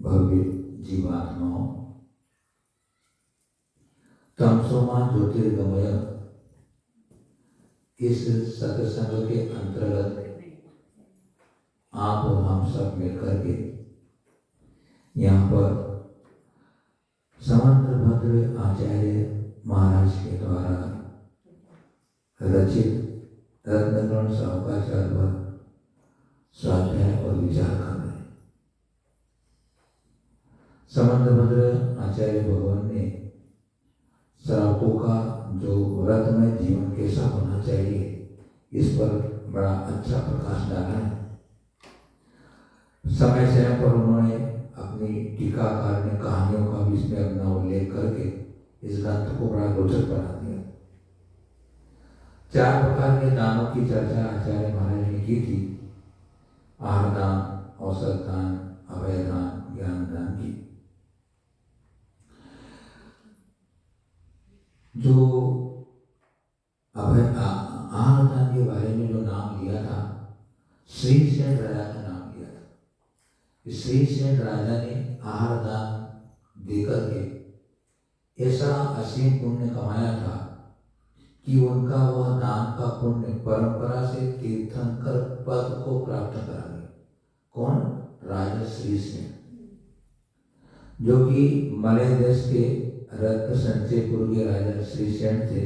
भव्य जीवात्माओं, तमसोमा ज्योतिर्गमय इस सत्संग के अंतर्गत आप और हम सब मिलकर के यहाँ पर समंतभद्र आचार्य महाराज के द्वारा रचित रत्नगण साहुकाचार्य पर स्वाध्याय और विचार कर रहे हैं। समंतभद्र आचार्य भगवान ने श्रावकों का जो व्रतमय जीवन कैसा होना चाहिए इस पर बड़ा अच्छा प्रकाश डाला है। समय समय पर उन्होंने अपनी टीकाकार ने कहानियों का भी इसमें अपना उल्लेख करके इस ग्रंथ को बड़ा रोचक बना दिया। 4 प्रकार के दानों की चर्चा आचार्य महाराज ने की थी। आहार दान, औषध दान, अभय दान, ज्ञान दान की। जो अभय आहार दान के बारे में जो नाम लिया था, श्रीसेन राजा का नाम लिया था। श्रीसेन राजा ने आहार दान देकर के ऐसा असीम पुण्य कमाया था कि उनका वह दान का पुण्य परंपरा से तीर्थंकर पद को प्राप्त करा गया। कौन? राजा श्रीसेन, जो कि मलय देश के रत्न संचयपुर के राजा श्रीसेन थे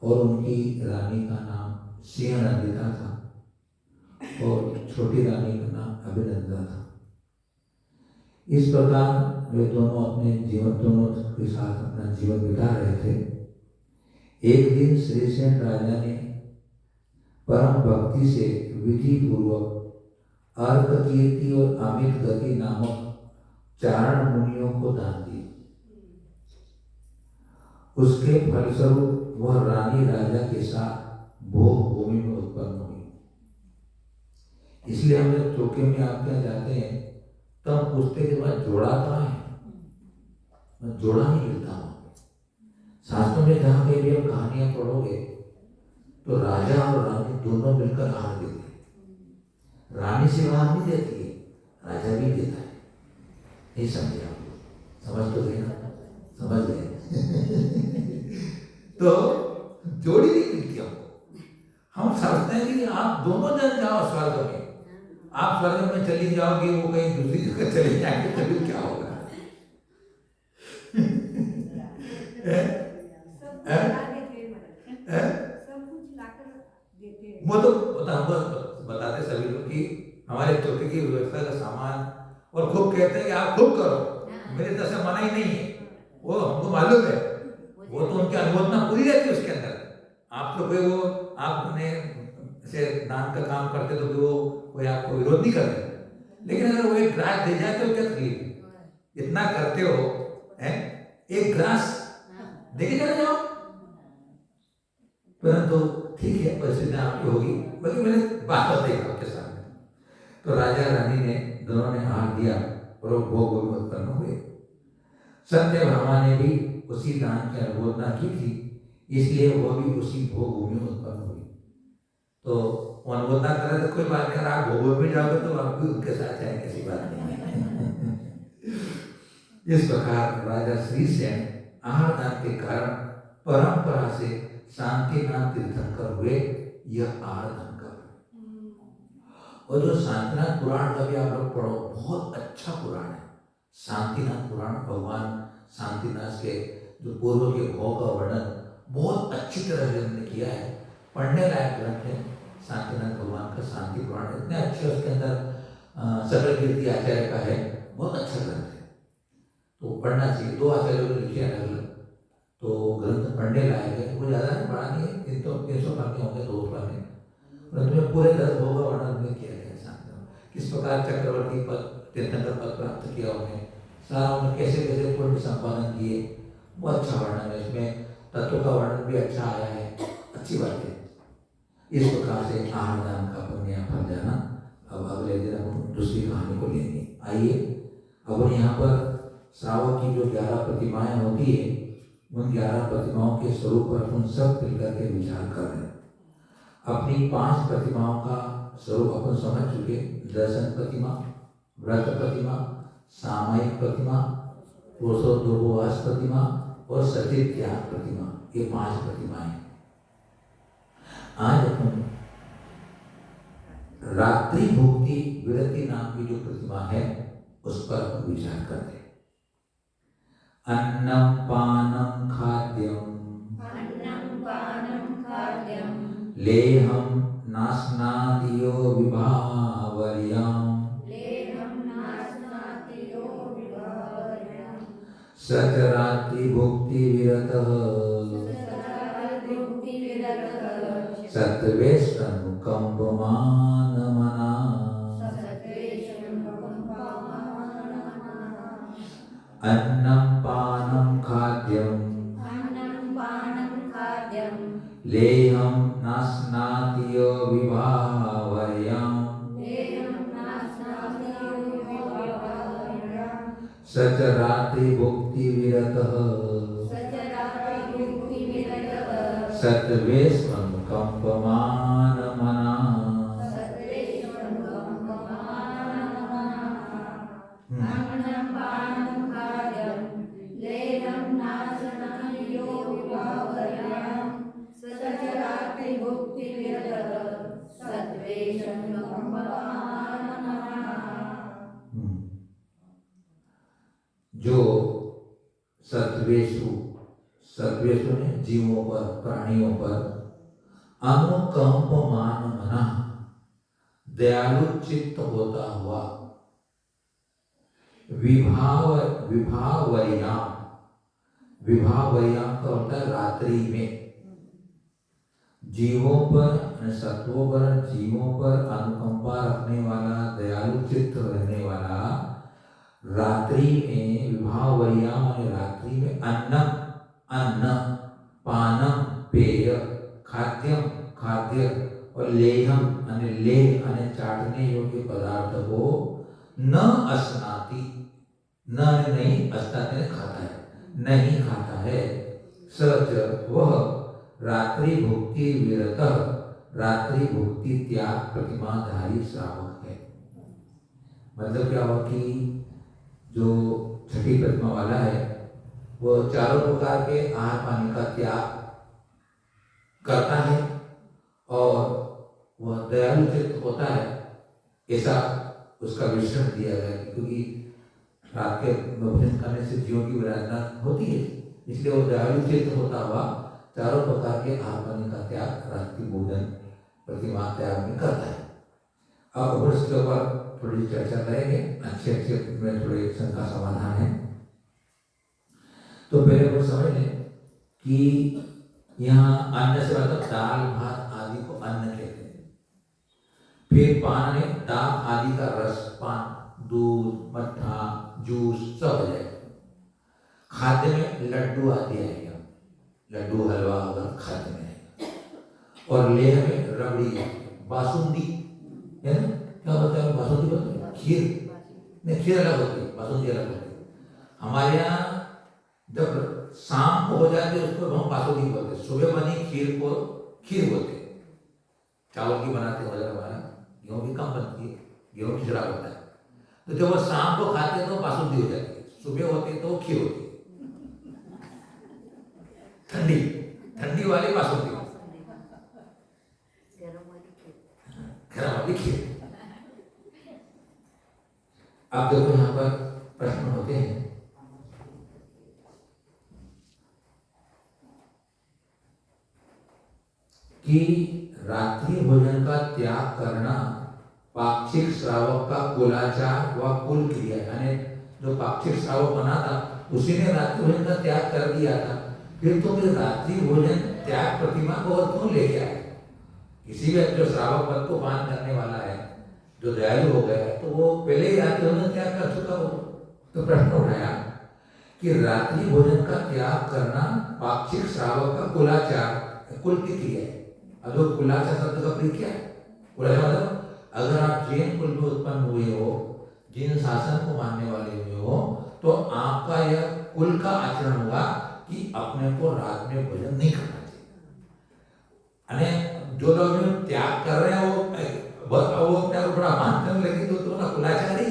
और उनकी रानी का नाम सिंहनंदिता था और छोटी रानी का नाम अभिनंदा था। इस प्रकार वे दोनों अपने जीवन दोनों के साथ अपना जीवन बिता रहे थे। एक दिन श्रीसेन राजा ने परम भक्ति से विधि पूर्वक अर्क कीर्ति और अमित गति नामक चारण मुनियों को दान दिए। उसके फलस्वरूप वह रानी राजा के साथ भोग भूमि में उत्पन्न हुई। इसलिए हम जब चौके में आप क्या जाते हैं तो हम पूछते के बाद जोड़ा कहाँ है? जोड़ा नहीं मिलता वहाँ पे। शास्त्रों में जहाँ पे भी आप कहानियां पढ़ोगे तो राजा और रानी दोनों मिलकर आहार देते हैं। रानी से आहार नहीं देती है, राजा भी देता है। नहीं समझे आप लोग? समझ तो गए ना? समझ गए? तो जोड़ी नहीं मिलती हमको। हम समझते हैं कि आप दोनों जन जाओ स्वर्ग में, आप स्वर्ग में चली जाओगे, वो कहीं दूसरी जगह चले जाएंगे, तभी क्या होगा? वो तो बताते सभी लोग कि हमारे चौकी की व्यवस्था का सामान और खूब कहते हैं कि आप खूब करो, मेरे तरफ से मना ही नहीं है। वो हमको मालूम है, वो तो उनकी अनुमोदना पूरी रहती है उसके अंदर। आप तो कोई वो आपने से दान का काम करते तो वो कोई आपको विरोध नहीं करते, लेकिन अगर वो एक ग्लास दे जाए तो क्या तकलीफ है? इतना करते हो हैं, एक ग्लास देके चले जाओ। परंतु ठीक है, परिस्थिति आपकी होगी, बल्कि मैंने बात बताई आपके सामने। तो राजा रानी ने दोनों ने आहार दिया और वो भोग में उत्पन्न हुए। सत्यभामा ने भी उसी दान की अनुमोदना की थी, इसलिए वो भी उसी भोग भूमि में उत्पन्न हुई। तो अनुमोदना कर रहे तो कोई बात नहीं, आप भोग में जाओगे तो आप भी उनके साथ जाए, किसी बात नहीं है। इस प्रकार राजा श्रीसेन आहार दान के कारण परंपरा से शांतिनाथ तीर्थंकर हुए। यह आहार दान का। और जो शांतिनाथ पुराण का भी आप लोग पढ़ो, बहुत अच्छा पुराण है शांतिनाथ पुराण। भगवान शांतिनाथ के जो पूर्व के भोग का वर्णन बहुत अच्छी तरह से हमने किया है। पढ़ने लायक ग्रंथ है शांतिनाथ भगवान का शांति पुराण। इतने अच्छे उसके अंदर सकल कीर्ति आचार्य का है, बहुत अच्छा ग्रंथ है, तो पढ़ना चाहिए। 2 आचार्यों ने लिखे अलग अलग, तो ग्रंथ पढ़ने लायक है। वो ज़्यादा बड़ा नहीं है, 300 पन्ने होंगे, 2 पन्ने, परंतु में पूरे 10 भोग का वर्णन में किया गया शांतिनाथ। किस प्रकार चक्रवर्ती पद तीर्थंकर पद प्राप्त किया उन्हें, सारा उन्हें कैसे कैसे पुण्य संपादन किए, वो अच्छा वर्णन है। इसमें तत्व का वर्णन भी अच्छा आया है, अच्छी बात है। इस प्रकार से आहार दान का पुण्य फल जाना। अब अगले दिन हम दूसरी कहानी को लेंगे। आइए, अब यहाँ पर श्रावक की जो 11 प्रतिमाएं होती है, उन 11 प्रतिमाओं के स्वरूप पर हम सब मिलकर के विचार कर रहे हैं। अपनी 5 प्रतिमाओं का स्वरूप अपन समझ चुके। दर्शन प्रतिमा, व्रत प्रतिमा, सामयिक प्रतिमा, प्रोसोदोपवास प्रतिमा और सचिव त्याग प्रतिमा, ये 5 प्रतिमाएं। आज अपन रात्रि भुक्ति विरति नाम की जो प्रतिमा है उस पर विचार करते हैं। अन्नम पानम खाद्यम लेहम नास्नादियो विभावर्यम सच रात्रि भुक्ति विरतः सत्वेष्टनुकंपमान मना। अन्नम पानम खाद्यम लेहम नास्नातियो विभावर्यम सच रात्रि भुक्ति विरतः सत्वेष्टनुकंपमान मना। जो सत्वेषु सत्वेषु ने जीवों पर प्राणियों पर अनुकंपमान मना दयालु चित्त होता हुआ विभावर्याम का होता है रात्रि में जीवों पर सत्वों पर जीवों पर अनुकंपा रखने वाला दयालु चित्त रहने वाला रात्रि में विभावर्याम रात्रि में अन्न पानम पेय खाद्यम खाद्य और लेहम चाटने योग्य पदार्थ को न अस्नाति न नहीं अस्नाति खाता है नहीं खाता है सच वह रात्रि भुक्ति विरतः रात्रि भुक्ति त्याग प्रतिमाधारी श्रावक है। मतलब क्या हुआ कि जो छठी प्रतिमा वाला है वो चारों प्रकार के आहार पानी का त्याग करता है और वह दयालु चित्त होता है, ऐसा उसका विवरण दिया गया। क्योंकि रात के भोजन करने से जीवों की विराधना होती है, इसलिए वो दयालु चित्त होता हुआ चारों प्रकार के आहार पानी का त्याग रात की भोजन प्रतिमा त्याग में करता है। अब इसके ऊपर थोड़ी चर्चा करेंगे, अच्छे में थोड़े शंका समाधान है। तो पहले वो समझ लें कि यहाँ अन्न से मतलब दाल भात आदि को अन्न कहते हैं। फिर पान है दाल आदि का रस, पान दूध मट्ठा जूस सब हो जाएगा। खाद्य में लड्डू आदि आएगा, लड्डू हलवा अगर खाद्य में आएगा। और लेह में रबड़ी बासुंदी है ना, क्या होता है बासुंदी बोलते हैं खीर, नहीं खीर अलग होती है बासुंदी अलग होती है। हमारे यहाँ जब शाम को हो जाती है उसको हम बासुंदी बोलते हैं। सुबह बनी खीर को खीर बोलते हैं, चावल की बनाते हैं हमारा, गेहूँ की कम बनती है, गेहूँ खिचड़ा होता है। तो जब वो शाम को खाते हैं तो बासुंदी हो जाती है, सुबह होती है तो खीर होती है, ठंडी ठंडी वाली बासुंदी, गरम वाली खीर। आप देखो यहाँ पर प्रश्न होते हैं कि रात्रि भोजन का त्याग करना पाक्षिक श्रावक का कुलाचार व कुल क्रिया, यानी जो पाक्षिक श्रावक बना था उसी ने रात्रि भोजन का त्याग कर दिया था। फिर तो रात्रि भोजन त्याग प्रतिमा को और क्यों लेके आए? किसी भी जो श्रावक पद को पान करने वाला है, जो दयालु हो गया है, तो वो पहले ही रात्रि भोजन त्याग कर चुका हो। तो प्रश्न उठाया कि रात्रि भोजन का त्याग करना पाक्षिक श्रावक का कुलाचार कुल की क्रिया है। अब जो कुलाचार शब्द का प्रयोग क्या है? कुलाचार मतलब अगर आप जैन कुल में उत्पन्न हुए हो, जिन शासन को मानने वाले हुए हो, तो आपका यह कुल का आचरण होगा कि अपने को रात में भोजन नहीं करना चाहिए। जो लोग त्याग कर रहे हैं वो अपने को बड़ा मानते हैं, लेकिन तो ना कुलाचारी,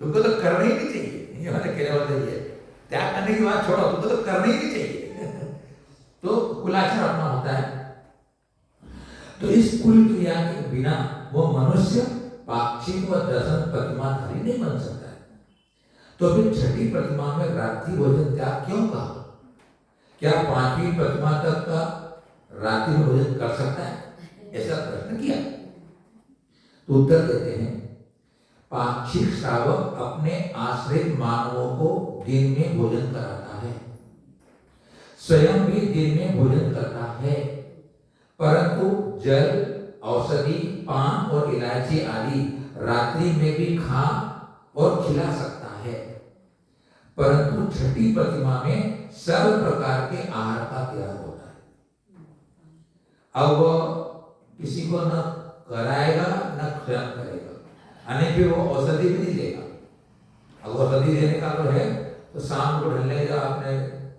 तुमको तो करना ही नहीं चाहिए। त्याग करने की बात छोड़ो, तुमको तो करना ही नहीं चाहिए। तो कुलाचार अपना होता है। तो इस कुल क्रिया के बिना वो मनुष्य पाक्षिक व दर्शन प्रतिमाधारी नहीं बन सकता है। तो फिर छठी प्रतिमा में रात्रि भोजन त्याग क्यों कहा? क्या पांचवी प्रतिमा तक का रात्रि भोजन कर सकता है? ऐसा प्रश्न किया। तो उत्तर देते हैं, पाक्षिक श्रावक अपने आश्रित मानवों को दिन में भोजन कराता है, स्वयं भी दिन में भोजन करता है, परंतु जल, औषधि, पान और इलायची आदि रात्रि में भी खा और खिला सकता है। परंतु छठी प्रतिमा में सर्व प्रकार के आहार का त्याग होता है। अब किसी को न कराएगा न स्वयं करेगा, यानी फिर वो औषधि भी नहीं देगा। अब औषधि देने का तो है, तो शाम को ढलने जब आपने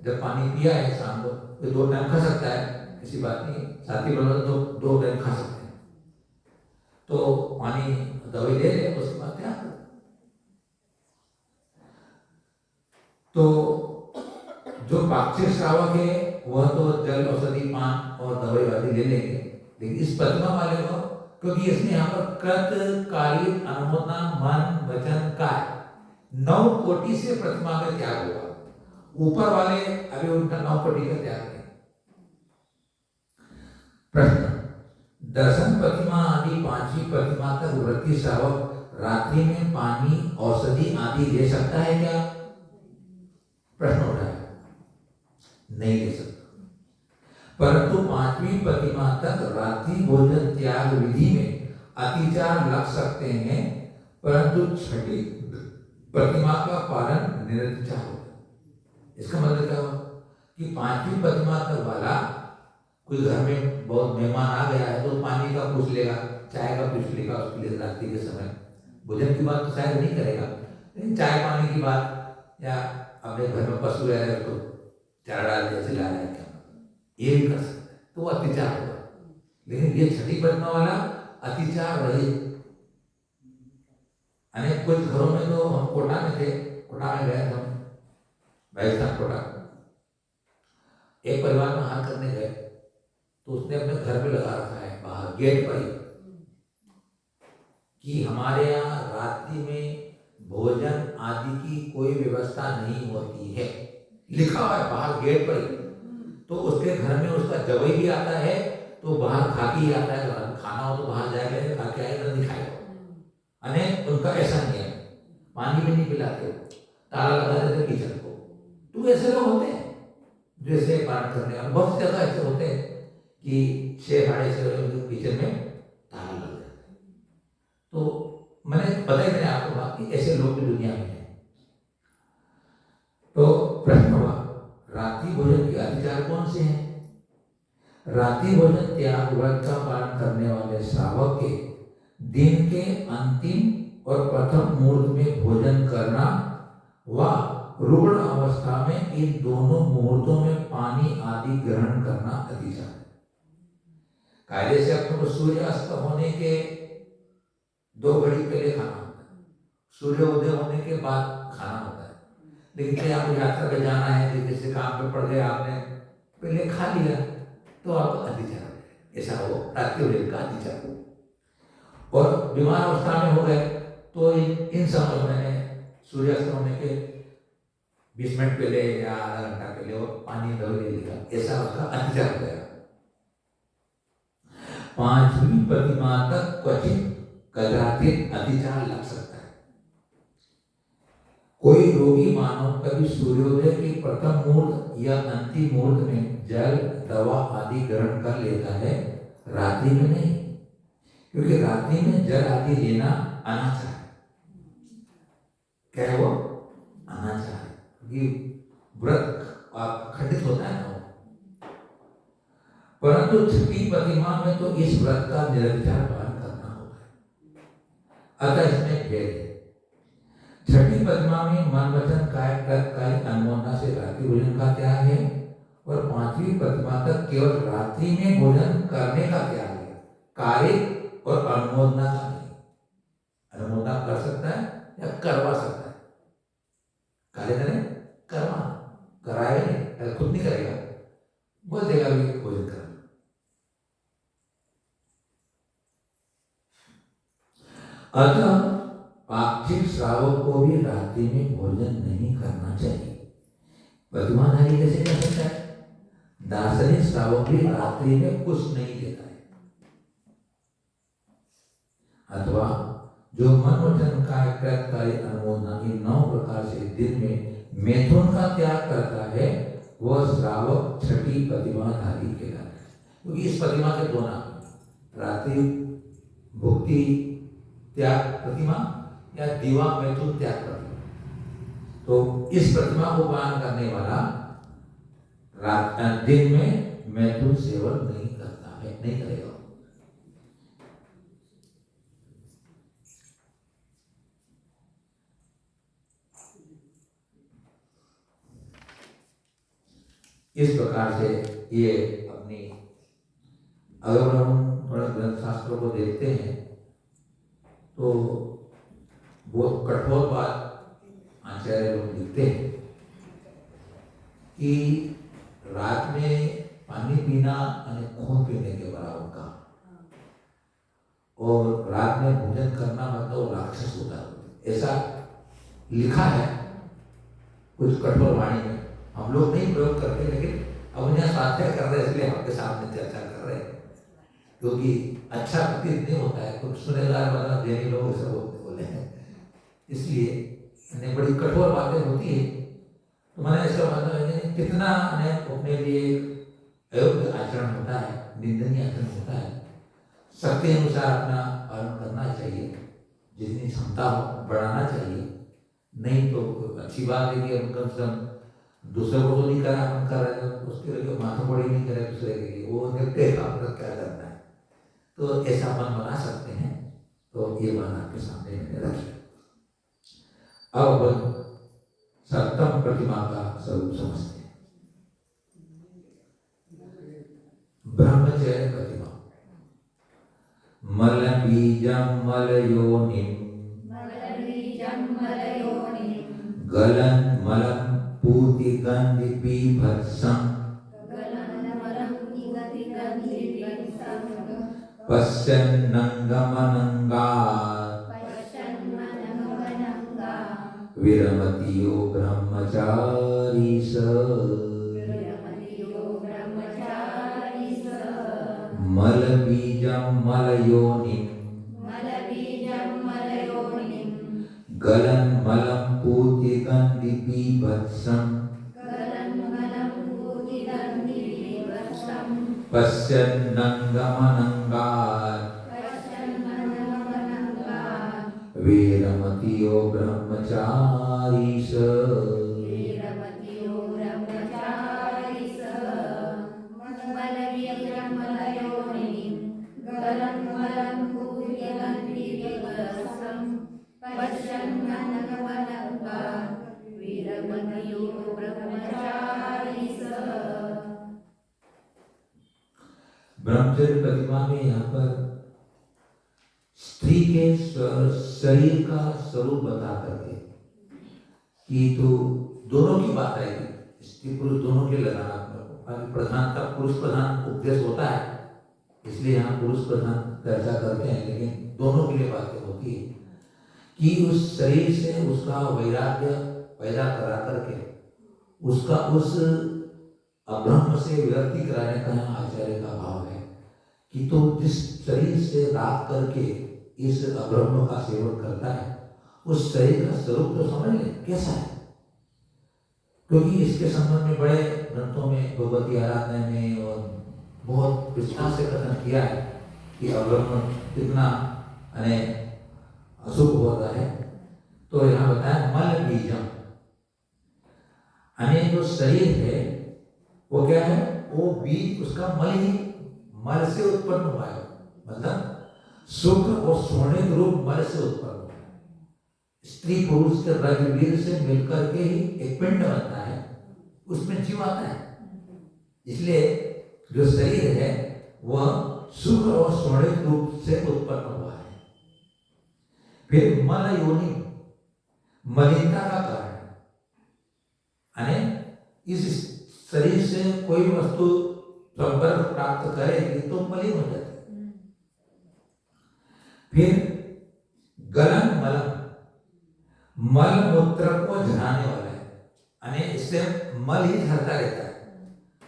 जब पानी पिया है शाम को, तो 2 टाइम खा सकता है, ऐसी बात नहीं। साथी बनोगे तो 2 टाइम खा सकते हैं। तो पानी दवाई ले ले, उसके बाद त्याग करो। तो जो पाक्षिक श्रावक है वह तो जल, औषधि, पान और दवाई वादी ले लेंगे, लेकिन इस प्रतिमा वाले को, क्योंकि इसने यहाँ पर कृत, कारित, अनुमोदना, मन, वचन, काय 9 कोटि से प्रतिमा का त्याग होगा। ऊपर वाले अभी उनका 9 कोटि का त्याग है। प्रश्न, दर्शन प्रतिमा आदि पांचवी प्रतिमा तक व्रती श्रावक रात्रि में पानी, औषधि आदि ले सकता है क्या? प्रश्न उठा है, नहीं ले सकता। परंतु पांचवी प्रतिमा तक रात्रि भोजन त्याग विधि में अतिचार लग सकते हैं, परंतु छठी प्रतिमा का पालन निरतिचार होता है। इसका मतलब क्या हुआ कि पांचवी प्रतिमा तक वाला कोई घर में बहुत मेहमान आ गया है तो पानी का पूछ लेगा, चाय का पूछ लेगा, उसके लिए रात्रि के समय भोजन की बात तो शायद नहीं करेगा, लेकिन चाय पानी की बात, या अपने घर में पशु रह रहे तो चारा डाल जैसे ला रहे हैं क्या, ये भी कर सकता है, तो वो अतिचार होगा। लेकिन ये छठी प्रतिमा वाला अतिचार रहित। अनेक कुछ घरों में तो हम कोटा में थे, कोटा में गए हम, राजस्थान कोटा, एक परिवार में आहार करने गए तो उसने अपने घर पे लगा रखा है बाहर गेट पर कि हमारे यहाँ रात्रि में भोजन आदि की कोई व्यवस्था नहीं होती है, लिखा हुआ है बाहर गेट पर। तो उसके घर में उसका जवई भी आता है तो बाहर खा के ही आता है, खाना हो तो बाहर जाएगा, खा के आएगा, नहीं खाएगा। अनेक उनका ऐसा नहीं है, पानी भी नहीं पिलाते, ताला लगा देते किचन को। तो ऐसे लोग होते हैं जो ऐसे पाठ करने वाले, बहुत ज्यादा ऐसे होते हैं कि 6-6:30 किचन में ताला लग जाता है। तो मैंने बताया मैंने आपको बात कि ऐसे लोग भी दुनिया में हैं। तो प्रश्न हुआ, रात्रि भोजन के अधिकार कौन से हैं? रात्रि भोजन त्याग व्रत का पालन करने वाले श्रावक के दिन के अंतिम और प्रथम मुहूर्त में भोजन करना व रुग्ण अवस्था में इन दोनों मुहूर्तों में पानी आदि ग्रहण करना अधिकार है। कायदे से अपने को सूर्यास्त होने के 2 घड़ी पहले खाना होता है, सूर्योदय होने के बाद खाना होता है। लेकिन क्या आपको यात्रा पे जाना है, जैसे काम पे पड़ गए, आपने पहले खा लिया तो आपको अतिचार हो, ऐसा हो रात्रि भोजन का अतिचार हो। और बीमार अवस्था में हो गए तो इन समय मैंने सूर्यास्त होने के 20 मिनट पहले या आधा घंटा पहले वो पानी दवा ले लिया, ऐसा उसका अतिचार हो गया। पांचवी प्रतिमा तक क्वचित कदाचित अतिचार लग सकता है। कोई रोगी मानव कभी सूर्योदय के प्रथम मुहूर्त या अंतिम मुहूर्त में जल, दवा आदि ग्रहण कर लेता है, रात्रि में नहीं, क्योंकि रात्रि में जल आदि लेना अनाचार है। क्या है वो? अनाचार है, क्योंकि व्रत आप खंडित होता है ना। परंतु छठी प्रतिमा में तो इस व्रत का निरंतर पालन करना होता है, अतः इसमें भेद है। छठी प्रतिमा में मन, वचन, काय, कृत, काय, अनुमोदना से रात्रि भोजन का त्याग है, और पांचवी प्रतिमा तक केवल रात्रि में भोजन करने का त्याग है, कार्य और अनुमोदना का नहीं। अनुमोदना कर सकता है या करवा सकता है, कार्य करवा खुद नहीं करेगा, बोल देगा भी भोजन करना। अतः पाक्षिक श्रावक को भी रात्रि में भोजन नहीं करना चाहिए। प्रतिमाधारी कैसे कर सकता है? दार्शनिक श्रावक भी रात्रि में कुछ नहीं देता है। अथवा जो मन वचन काय कृतकारी अनुमोदना इन 9 प्रकार से दिन में मैथुन का त्याग करता है, वह श्रावक छठी प्रतिमाधारी कहलाता है। क्योंकि इस प्रतिमा के दो नाम, रात्रि भुक्ति त्याग प्रतिमा या दिवा मैथुन त्याग प्रतिमा। तो इस प्रतिमा को पालन करने वाला रात दिन में मैथुन सेवन नहीं करता है, नहीं करेगा। इस प्रकार से ये अपनी, अगर हम थोड़ा ग्रंथ शास्त्रों को देखते हैं तो बहुत कठोर बात आचार्य लोग लिखते हैं कि रात में पानी पीना यानी खून पीने के बराबर का, और रात में भोजन करना मतलब राक्षस होता है, ऐसा लिखा है कुछ कठोर वाणी में। हम लोग नहीं प्रयोग करते, लेकिन अब यहाँ स्वाध्याय कर रहे हैं इसलिए आपके सामने चर्चा कर रहे हैं, क्योंकि अच्छा प्रतीत नहीं होता है, कुछ सुनेगा मतलब देनी लोग ऐसा बोले हैं, इसलिए बड़ी कठोर बातें होती है। तो मैंने ऐसा मतलब कितना अपने लिए अयोग्य आचरण होता है, निंदनीय आचरण होता है। शक्ति अनुसार अपना पालन करना चाहिए, जितनी क्षमता हो बढ़ाना चाहिए, नहीं तो अच्छी बात है कि हम कम से कम दूसरे को तो नहीं करा, हम कर रहे हैं उसके लिए माथा पड़ी नहीं करे दूसरे के लिए, वो निपटे काम का क्या करना है, तो ऐसा मन बना सकते हैं। तो ये बात आपके सामने मैंने रखी। अब सप्तम प्रतिमा का स्वरूप समझते हैं। ब्रह्मचर्य प्रतिमा। मल बीजम मल योनिम गलन मलम पूति गंधि बीभत्सम पश्यन्नंगमनंगात् विरमतियो ब्रह्मचारी स मल बीजम मल योनिम गलन मलम पूति गंधि बीभत्सम पश्यन्नंगमनंगात् वीरमतियो ब्रह्मचारी स ब्रह्मचर्य प्रतिमा में यहाँ पर स्त्री के शरीर का स्वरूप बता करके कि तो दोनों की बात आएगी, स्त्री पुरुष दोनों के लगाना। प्रधानता पुरुष प्रधान उपदेश होता है, इसलिए यहाँ पुरुष प्रधान चर्चा करते हैं, लेकिन दोनों के लिए बातें होती है कि उस शरीर से उसका वैराग्य पैदा करा करके उसका उस अब्रह्म से विरक्ति कराने का यहाँ आचार्य का भाव है कि तो जिस शरीर से राग करके इस अब्रह्म का सेवन करता है, उस शरीर का स्वरूप तो समझ ले कैसा है। क्योंकि इसके संबंध में बड़े ग्रंथों में भगवती आराधना में और बहुत विस्तार से कथन किया है कि अब्रह्म कितना अशुभ होता है। तो यहाँ बताया मल बीजम, जो शरीर है वो क्या है, वो बीज उसका मल ही मल से उत्पन्न हुआ है, मतलब शुक्र और स्वर्ण रूप मल से उत्पन्न हुआ है। स्त्री पुरुष के रजवीर से मिलकर के ही एक पिंड बनता है, उसमें जीव आता है। इसलिए जो शरीर है वह शुक्र और स्वर्ण रूप से उत्पन्न हुआ है। फिर मल योनि मलिनता का कारण, इस शरीर से कोई वस्तु संपर्क प्राप्त करेगी तो मलिन हो जाती है। फिर गलन मलम, मल मूत्र को झराने वाला है, यानी इससे मल ही झरता रहता है,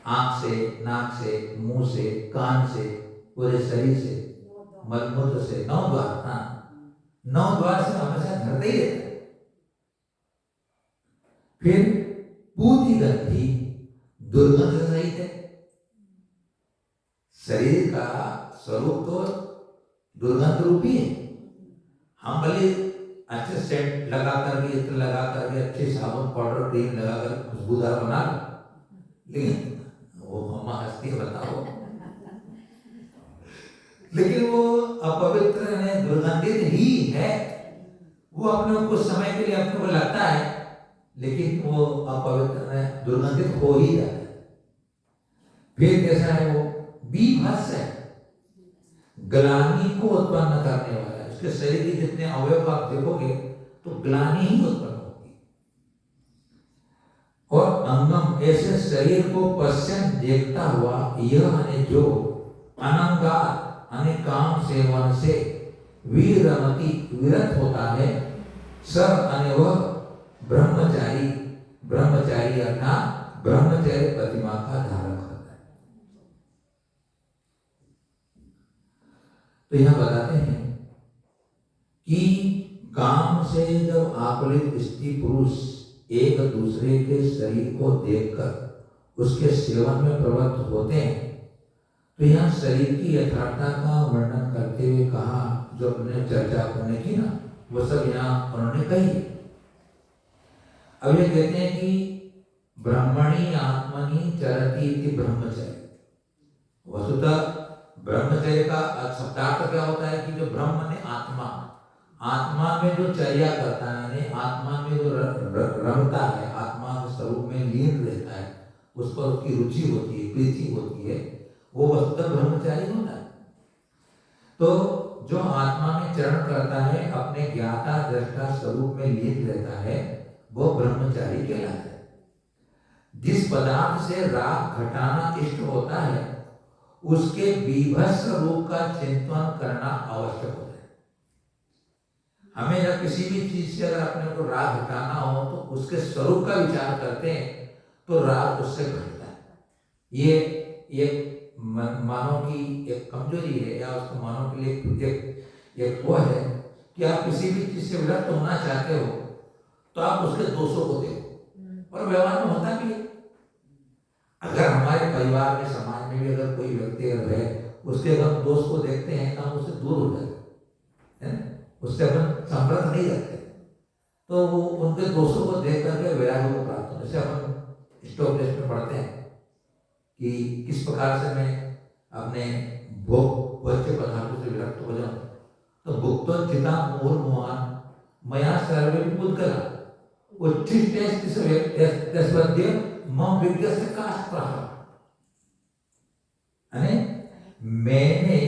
आंख से, नाक से, मुंह से, कान से, पूरे शरीर से, मल मूत्र से, 9 द्वार, हाँ 9 द्वार से हमेशा झरता ही रहता है। फिर पूती गंधी, दुर्गंध सहित है। शरीर का स्वरूप तो दुर्गंध रूपी है। हम भले अच्छे सेंट लगा करके, इत्र लगा करके, अच्छे साबुन पाउडर क्रीम लगा कर खुशबूदार बना लो, लेकिन वो मम्मा हंसती है, बताओ लेकिन वो अपवित्र है, दुर्गंधित ही है। वो अपने कुछ समय के लिए अपने को लगता है, लेकिन वो अपवित्र है, दुर्गंधित हो ही जाता है। फिर कैसा है वो? बीभत्स है, ग्लानि को उत्पन्न करने वाला है। उसके शरीर के जितने अवयव आप देखोगे तो ग्लानि ही उत्पन्न होगी। और अंगम, ऐसे शरीर को पश्चिम देखता हुआ यह जो अनंगार काम सेवन से वीरमति विरत होता है, सब अने वह ब्रह्मचारी, ब्रह्मचारी अर्थात ब्रह्मचर्य प्रतिमा का धारक होता है। तो यह बताते हैं कि काम से जब आकुलित स्त्री पुरुष एक दूसरे के शरीर को देखकर उसके सेवन में प्रवृत्त होते हैं, तो यहाँ शरीर की यथार्थता का वर्णन करते हुए कहा, जो अपने चर्चा करने की ना, वो सब यहाँ उन्होंने कही। अब ये कहते हैं कि ब्रह्मणि आत्मनि चरति इति ब्रह्मचर्य। वस्तुतः ब्रह्मचर्य का शब्दार्थ क्या होता है कि जो ब्रह्म ने आत्मा, आत्मा में जो चर्या करता है, आत्मा में जो रमता है, आत्मा के स्वरूप में लीन रहता है, उस पर उसकी रुचि होती है, प्रीति होती है, वो वस्तुतः ब्रह्मचारी होता है। तो जो आत्मा में चरण करता है, अपने ज्ञाता दृष्टा स्वरूप में लीन रहता है, वो ब्रह्मचारी कहलाता है। जिस पदार्थ से राग घटाना इष्ट होता है, उसके बीभत्स रूप का चिंतन करना आवश्यक होता है। हमें जब किसी भी चीज से अगर अपने को राग हटाना हो तो उसके स्वरूप का विचार करते हैं, तो राग उससे घटता है। ये मानव की एक कमजोरी है, या उसको मानव के लिए एक वो है कि आप किसी भी चीज से विरक्त होना चाहते हो तो आप उसके दोषों को देखो, और व्यवहार में होता भी है। अगर हमारे परिवार में, समाज में भी अगर कोई व्यक्ति है, उसके हम दोष को देखते हैं तो हम उससे दूर हो जाते हैं, उससे अपन संपर्क नहीं रखते, तो वो उनके दोषों को देख करके वैराग्य को प्राप्त होने से अपन स्टोपलेस में पढ़ते हैं कि किस प्रकार से मैं अपने भोग भोज्य पदार्थों से विरक्त हो जाऊं। तो भुक्तो चिता मोर मोहन मया सर्वे पुद्गला उच्छिष्टेस्वद्य मम विज्ञस्य काष्ठः। यानी मैंने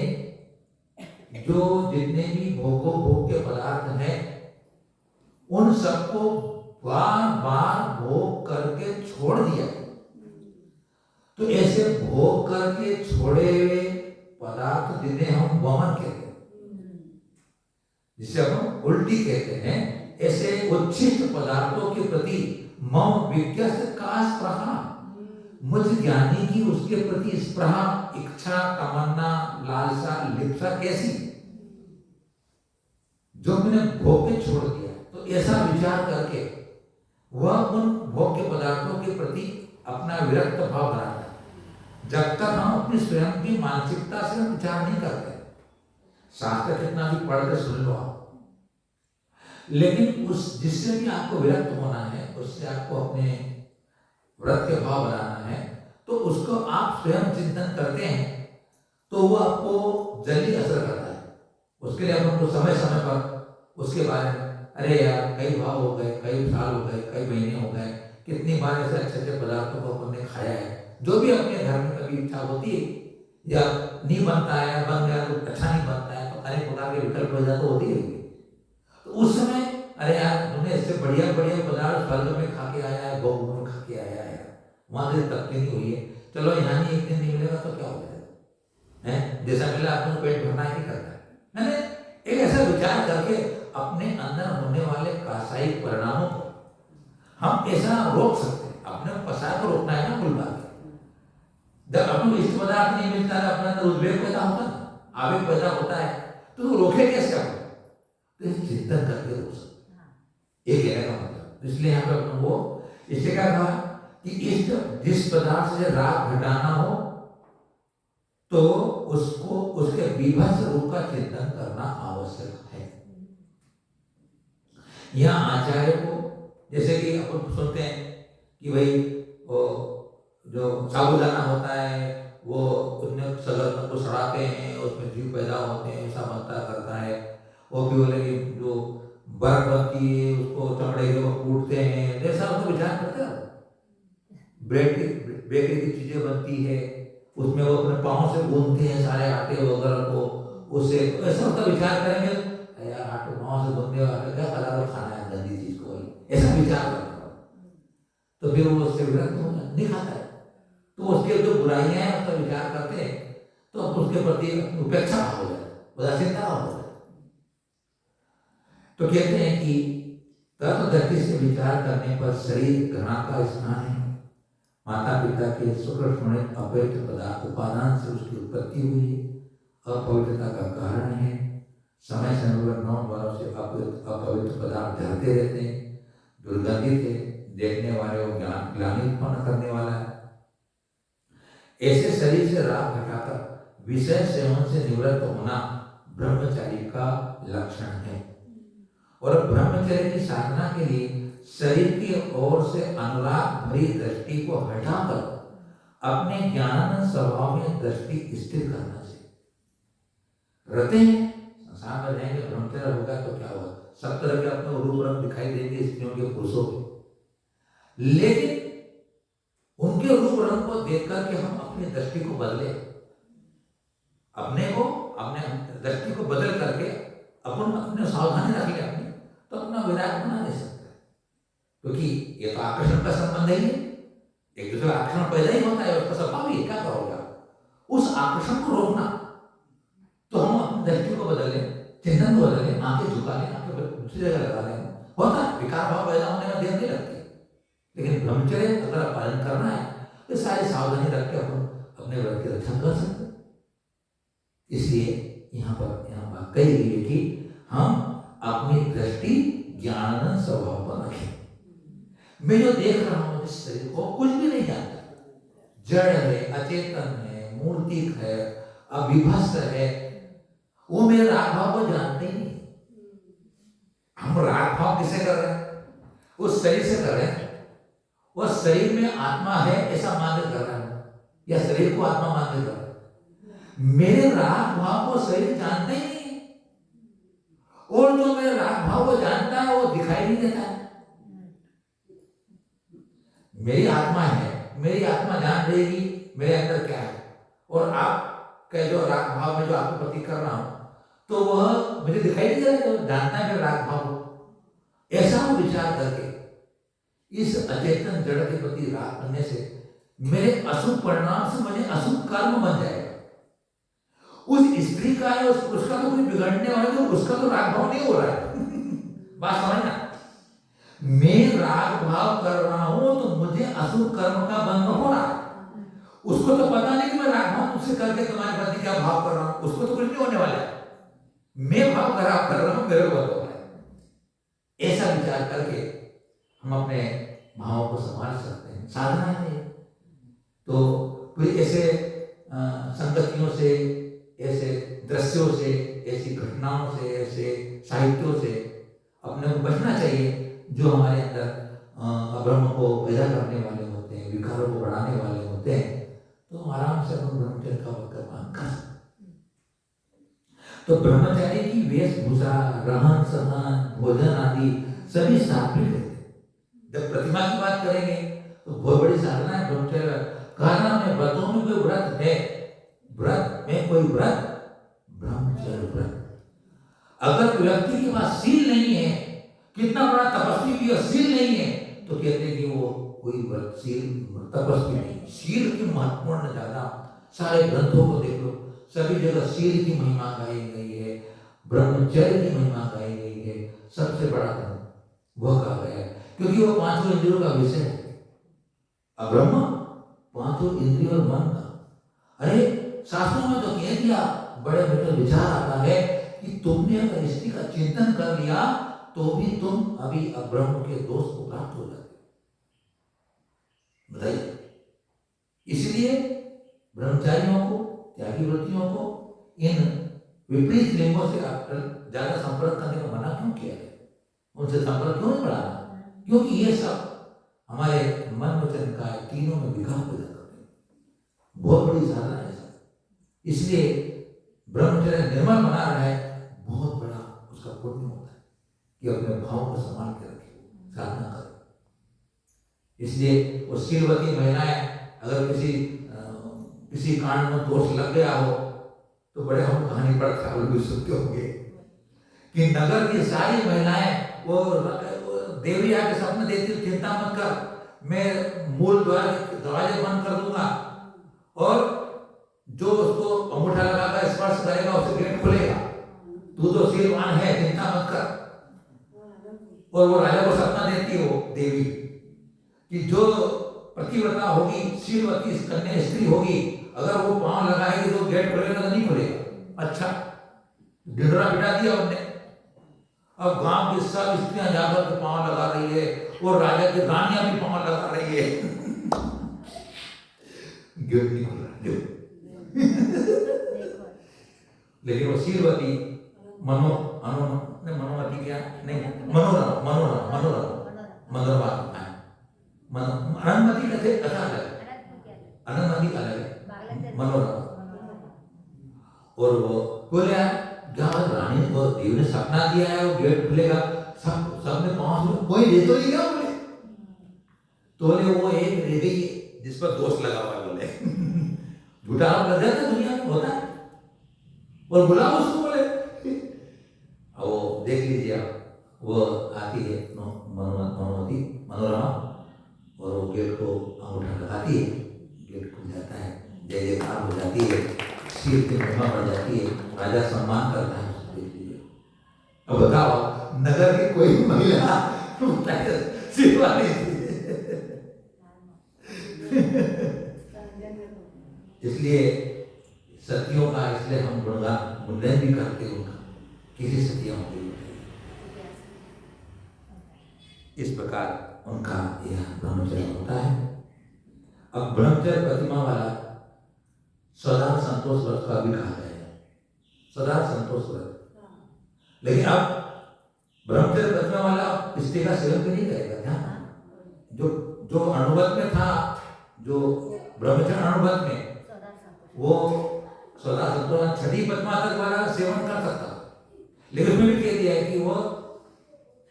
जो जितने भी भोग के पदार्थ हैं, उन सबको बार बार भोग करके छोड़ दिया। तो ऐसे भोग करके छोड़े हुए पदार्थ जिन्हें हम वमन कहते हैं, जिसे हम उल्टी कहते हैं, ऐसे उच्छिष्ट पदार्थों के प्रति मम विज्ञस्य का स्पृहा, मुझ ज्ञानी की उसके प्रति स्पृहा, इच्छा, तमन्ना, लालसा, लिप्सा कैसी, जो मैंने भोग के छोड़ दिया। तो ऐसा विचार करके वह उन भोग के पदार्थों के प्रति अपना विरक्त भाव बनाता है। जब तक हम अपनी स्वयं की मानसिकता से विचार नहीं करते, शास्त्र कितना भी पढ़ के सुन लो आप, लेकिन उस जिससे भी आपको विरक्त होना है, उससे आपको अपने व्रत के भाव बनाना है, तो उसको आप स्वयं चिंतन करते हैं, तो वो आपको जल्दी असर करता है। उसके लिए आपको समय समय पर उसके बारे में, अरे यार कई भाव हो गए, कई साल हो गए, कई महीने हो गए, कितनी बार ऐसे अच्छे अच्छे पदार्थों को अपन ने खाया है, जो भी अपने घर में कभी इच्छा होती है, या नहीं बनता है, बन गया तो अच्छा नहीं बनता है, तो अनेक प्रकार के विकल्प वजह तो होती है। तो उस समय अरे यार तुमने इससे बढ़िया बढ़िया पदार्थ स्वर्ग में खा के आया है, भोग में खा के आया है, वहां से तृप्ति नहीं हुई है, चलो यहाँ नहीं एक दिन नहीं मिलेगा तो क्या हो जाएगा, है जैसा मिला आपको पेट भरना ही करता है। मैंने एक ऐसा विचार करके अपने अंदर होने वाले कासायिक परिणामों को हम ऐसा रोक सकते हैं। अपने पसार को रोकना है ना, कुल बात है। जब अपने इष्ट पदार्थ नहीं मिलता है, अपने अंदर उद्वेग पैदा होता है, आवेग पैदा होता है, तो रोके कैसे आप? तो चिंतन करके रोक सकते हैं, ये कहने का मतलब। इसलिए यहाँ पे अपने वो इसलिए क्या कहा कि इष्ट जिस पदार्थ से राग घटाना हो तो उसको उसके विभत्स रूप का चिंतन करना आवश्यक है। यहाँ आचार्य को जैसे कि अपन सुनते हैं कि भाई वो जो साबूदाना होता है वो उसमें सगल को सड़ाते हैं, उसमें जीव पैदा होते हैं, ऐसा बनता करता है। वो भी बोले कि जो बर्फ बनती है उसको चमड़े के वो कूटते हैं, ऐसा उसको विचार करते हैं। ब्रेड की बेकरी की चीजें बनती है, उसमें वो अपने पाँव से गूंथते हैं सारे आटे वगैरह को, उससे ऐसा उसका विचार करेंगे यार आटे पाँव से गूंथने वाले क्या कला खाना है गंदी चीज को, ऐसा विचार करता है। तो फिर वो उससे विरक्त हो जाता, नहीं खाता है। तो उसके जो बुराइयां हैं उसका विचार करते हैं तो उसके प्रति उपेक्षा हो जाए, उदासीनता हो जाए। तो कहते हैं कि तत्वदृष्टि से विचार करने पर शरीर घृणा का स्थान है। माता पिता के सुकृष्णित अपवित्र पदार्थ उपादान से उसकी उत्पत्ति हुई, अपवित्रता का कारण है। समय समय पर 9 बारों से अपवित्र पदार्थ झरते रहते हैं, दुर्गंधित है, देखने वाले को ग्लानि उत्पन्न करने वाला है। ऐसे शरीर से राग घटाकर विषय सेवन से निवृत्त होना ब्रह्मचारी का लक्षण है। और ब्रह्मचर्य की साधना के लिए शरीर की ओर से अनुराग भरी दृष्टि को हटाकर अपने ज्ञान स्वभाव में दृष्टि स्थिर करना चाहिए। रहते हैं संसार में रहेंगे, ब्रह्मचर्य होगा तो क्या होगा, सब तरह के अपने रूप रंग दिखाई देंगे स्त्रियों के पुरुषों के, लेकिन उनके रूप रंग को देख करके हम अपनी दृष्टि को बदले, अपने दृष्टि को बदल करके अपन अपने सावधानी रख ले अपनी, तो अपना विराग बना दे सकते हैं। क्योंकि ये तो आकर्षण का संबंध है, एक दूसरे आकर्षण पैदा ही होता है, उसका स्वभाव ही क्या करोगे आप, उस आकर्षण को रोकना। तो हम अपनी दृष्टि को बदले, चिंतन को बदले, आंखें झुका लें, आंखें दूसरी जगह लगा लें, होता है विकार भाव पैदा होने में देर नहीं लगती। लेकिन ब्रह्मचर्य अगर पालन करना है तो सारी सावधानी रख के अपन अपने व्रत की रक्षा कर सकते। इसलिए यहाँ बात कही गई है कि हम अपनी दृष्टि ज्ञान स्वभाव पर रखें। मैं जो देख रहा हूँ इस शरीर को कुछ भी नहीं जानता, जड़ है, अचेतन है, मूर्तिक है, अविभस्त है, वो मेरे राग भाव को जानते ही नहीं। हम राग भाव किसे कर रहे हैं, उस शरीर से कर रहे हैं। वो शरीर में आत्मा है ऐसा मान कर रहा है, या शरीर को आत्मा मान कर रहा है। मेरे राग भाव को शरीर जानते ही नहीं, और जो मेरे राग भाव को जानता है वो दिखाई नहीं देता है। मेरी आत्मा है, मेरी आत्मा जान रहेगी मेरे अंदर क्या है, और आप के जो राग भाव में जो आपको प्रतीक कर रहा हूं तो वह मुझे दिखाई नहीं दे रहा, तो जानता है मेरे राग भाव को। ऐसा विचार करके इस अचेतन जड़ के प्रति राग करने से मेरे अशुभ परिणाम से मुझे अशुभ कर्म बन जाएगा। उस स्त्री का है, उस पुरुष का तो कोई बिगड़ने वाला, तो उसका तो राग भाव नहीं हो रहा है। बात समझना, मैं राग भाव कर रहा हूं तो मुझे अशुभ कर्म का बंध हो रहा है। उसको तो पता नहीं कि मैं राग भाव तुझसे करके तुम्हारे प्रति क्या भाव कर रहा हूं, उसको तो कुछ नहीं होने वाला है। मैं भाव खराब कर रहा हूं, मेरे को बंध हो रहा है। ऐसा विचार करके हम अपने भावों को संभाल सकते हैं, साधना है। तो कोई ऐसे संगतियों से, ऐसे दृश्यों से, ऐसी घटनाओं से, ऐसे साहित्यों से अपने को बचना चाहिए जो हमारे अंदर अब्रह्म को पैदा करने वाले होते हैं, विकारों को बढ़ाने वाले होते हैं। तो आराम से हम ब्रह्मचर्य का वर्तमान कर सकते। तो ब्रह्मचारी की वेशभूषा, रहन सहन, भोजन आदि सभी सात्विक है। जब प्रतिमा की बात करेंगे तो बहुत बड़ी साधना है ब्रह्मचर्य। कहना में व्रतों में कोई व्रत है, व्रत में कोई व्रत, ब्रह्मचर्य व्रत। अगर व्यक्ति के पास सील नहीं है, कितना बड़ा तपस्वी भी और सील नहीं है, तो कहते हैं कि वो कोई व्रतशील तपस्वी नहीं। शील की महत्वपूर्ण ज्यादा, सारे ग्रंथों को देख लो, सभी जगह शील की महिमा गाई गई है, ब्रह्मचर्य की महिमा गाई गई है। सबसे बड़ा धर्म वह कहा गया है, क्योंकि वह पांचों इंद्रियों का विषय है। अब्रह्म पांचों इंद्रियों और मन का। अरे शास्त्रों में तो कह दिया, बड़े बड़े विचार आता है कि तुमने अगर स्त्री का चिंतन कर लिया तो भी तुम अभी अब्रह्म के दोष को प्राप्त हो जाते। बताइए, इसलिए ब्रह्मचारियों को, त्यागी व्रतियों को इन विपरीत लिंगों से ज्यादा संपर्क करने का मना क्यों किया है? उनसे संपर्क क्यों नहीं बढ़ाना? क्योंकि ये सब हमारे मन वचन का तीनों में विघात पैदा करते हैं। बहुत बड़ी साधना है सब। इसलिए ब्रह्मचर्य निर्मल बना रहे, बहुत बड़ा उसका पुण्य होता है कि अपने भाव को संभाल के रखे, साधना करे। इसलिए वो शीलवती महिलाएं अगर किसी कांड में दोष लग गया हो तो बड़े हम कहानी पर ख्याल भी सुनते होंगे कि नगर की सारी महिलाएं वो देवी आके सपने देती, चिंता मत कर, मैं मूल द्वार दरवाजे बंद कर दूंगा और जो उसको अंगूठा लगाकर स्पर्श करेगा उसे गेट खुलेगा, तू तो शीलवान है, चिंता मत कर। और वो राजा को सपना देती है वो देवी कि जो पतिव्रता होगी, शीलवती कन्या स्त्री होगी, अगर वो पांव लगाएगी तो गेट खुलेगा तो नहीं खुलेगा। अच्छा, ढिंढोरा बिठा दिया उनने। अब गांव की सब स्त्रियां जाकर के पांव लगा रही है, और राजा की रानियां भी पांव लगा रही है। गेट नहीं खुल रहा। लेकिन वो शीलवती मनोमती क्या नहीं, मनोरमा अनंतमती का थे अच्छा अलग, अनंतमती अलग है, मनोरमा। और वो बोले रानी को देव ने सपना दिया है, वो गेट खुलेगा, सबने पांच कोई ले तो नहीं गया बोले, तो बोले वो एक रह गई जिस पर दोष लगा हुआ बोले। झूठा आरोप लग जाता है, दुनिया में होता है, और बुलाओ उसको बोले। वो देख लीजिए आप, वो आती है मनोरमा, और वो गेट को अंगूठा लगाती है, गेट खुल जाता है, जय जयकार हो जाती है, शील की महिमा बढ़ जाती है, राजा सम्मान करता है। देख लीजिए। अब बताओ, नगर की कोई महिला शीलवानी थी। इसलिए सतियों का, इसलिए हम गुणगान भी करते हैं उनका, किसी सतियों को। इस प्रकार उनका यह ब्रह्मचर्य होता है। अब ब्रह्मचर्य प्रतिमा वाला सदा संतोष व्रत का भी कहा गया है, सदा संतोष व्रत। लेकिन अब ब्रह्मचर्य प्रतिमा वाला स्त्री का सेवन भी नहीं करेगा। ध्यान, जो अनुभव में था, जो ब्रह्मचर्य अनुभव में, वो सदा संतोष छठी पद्मा तक वाला सेवन कर सकता, लेकिन उसमें भी कह दिया है कि वो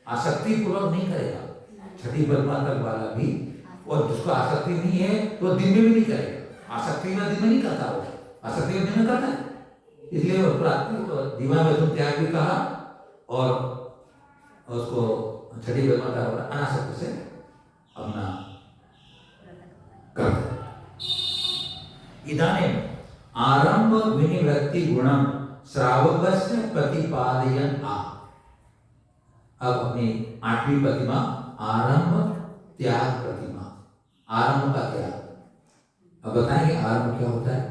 आसक्ति पूर्वक नहीं करेगा। छठी पद्मा तक वाला भी, और जिसको आसक्ति नहीं है तो दिन में भी नहीं करेगा। आसक्ति में दिन में नहीं करता, वो आसक्ति में दिन में करता है, इसलिए उसको दिवा में तुम त्याग भी कहा, और उसको छठी पद्मा तक वाला अनासक्ति से अपना करता है। इदानीं आरंभ विनिवृत्ति गुणम श्रावकस्य प्रतिपादयन् आ। अब अपनी 8वीं प्रतिमा, आरंभ त्याग प्रतिमा, आरंभ का त्याग। अब बताएंगे आरंभ क्या होता है।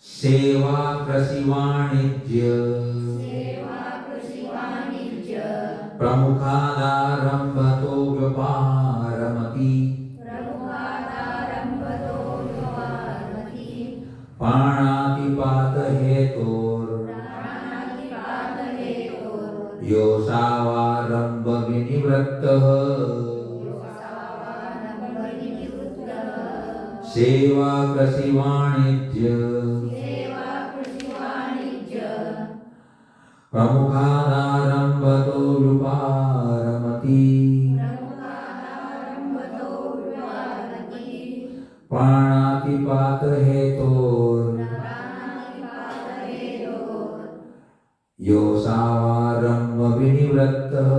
सेवा कृषि वाणिज्य प्रमुखादारंभतो व्यापारमति पाणातिपात हेतोर योसावारंभ विनिवृत्तः सेवा कृषि वाणिज्य प्रमुखादारंभतो व्यापारमति पाणातिपात हेतोर योसावारंभ विनिवृत्तः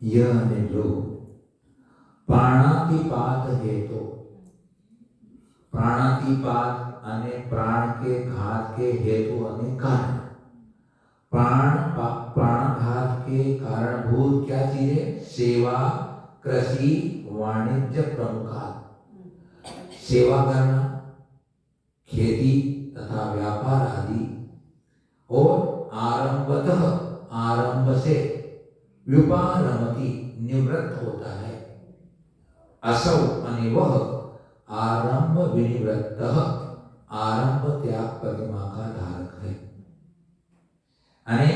यह जो प्राणातिपात हेतु, प्राणातिपात અને प्राण के घात के हेतु અને कारण, प्राणघात के कारणभूत क्या चीज है? सेवा, कृषि, वाणिज्य प्रमुखात। सेवा करना, खेती तथा व्यापार आदि, और आरंभतः, आरंभ से, व्युपारमति निवृत्त होता है। असौ અને वह आरंभ विनिवृत्त, आरंभ त्याग प्रतिमा का धारक है। अने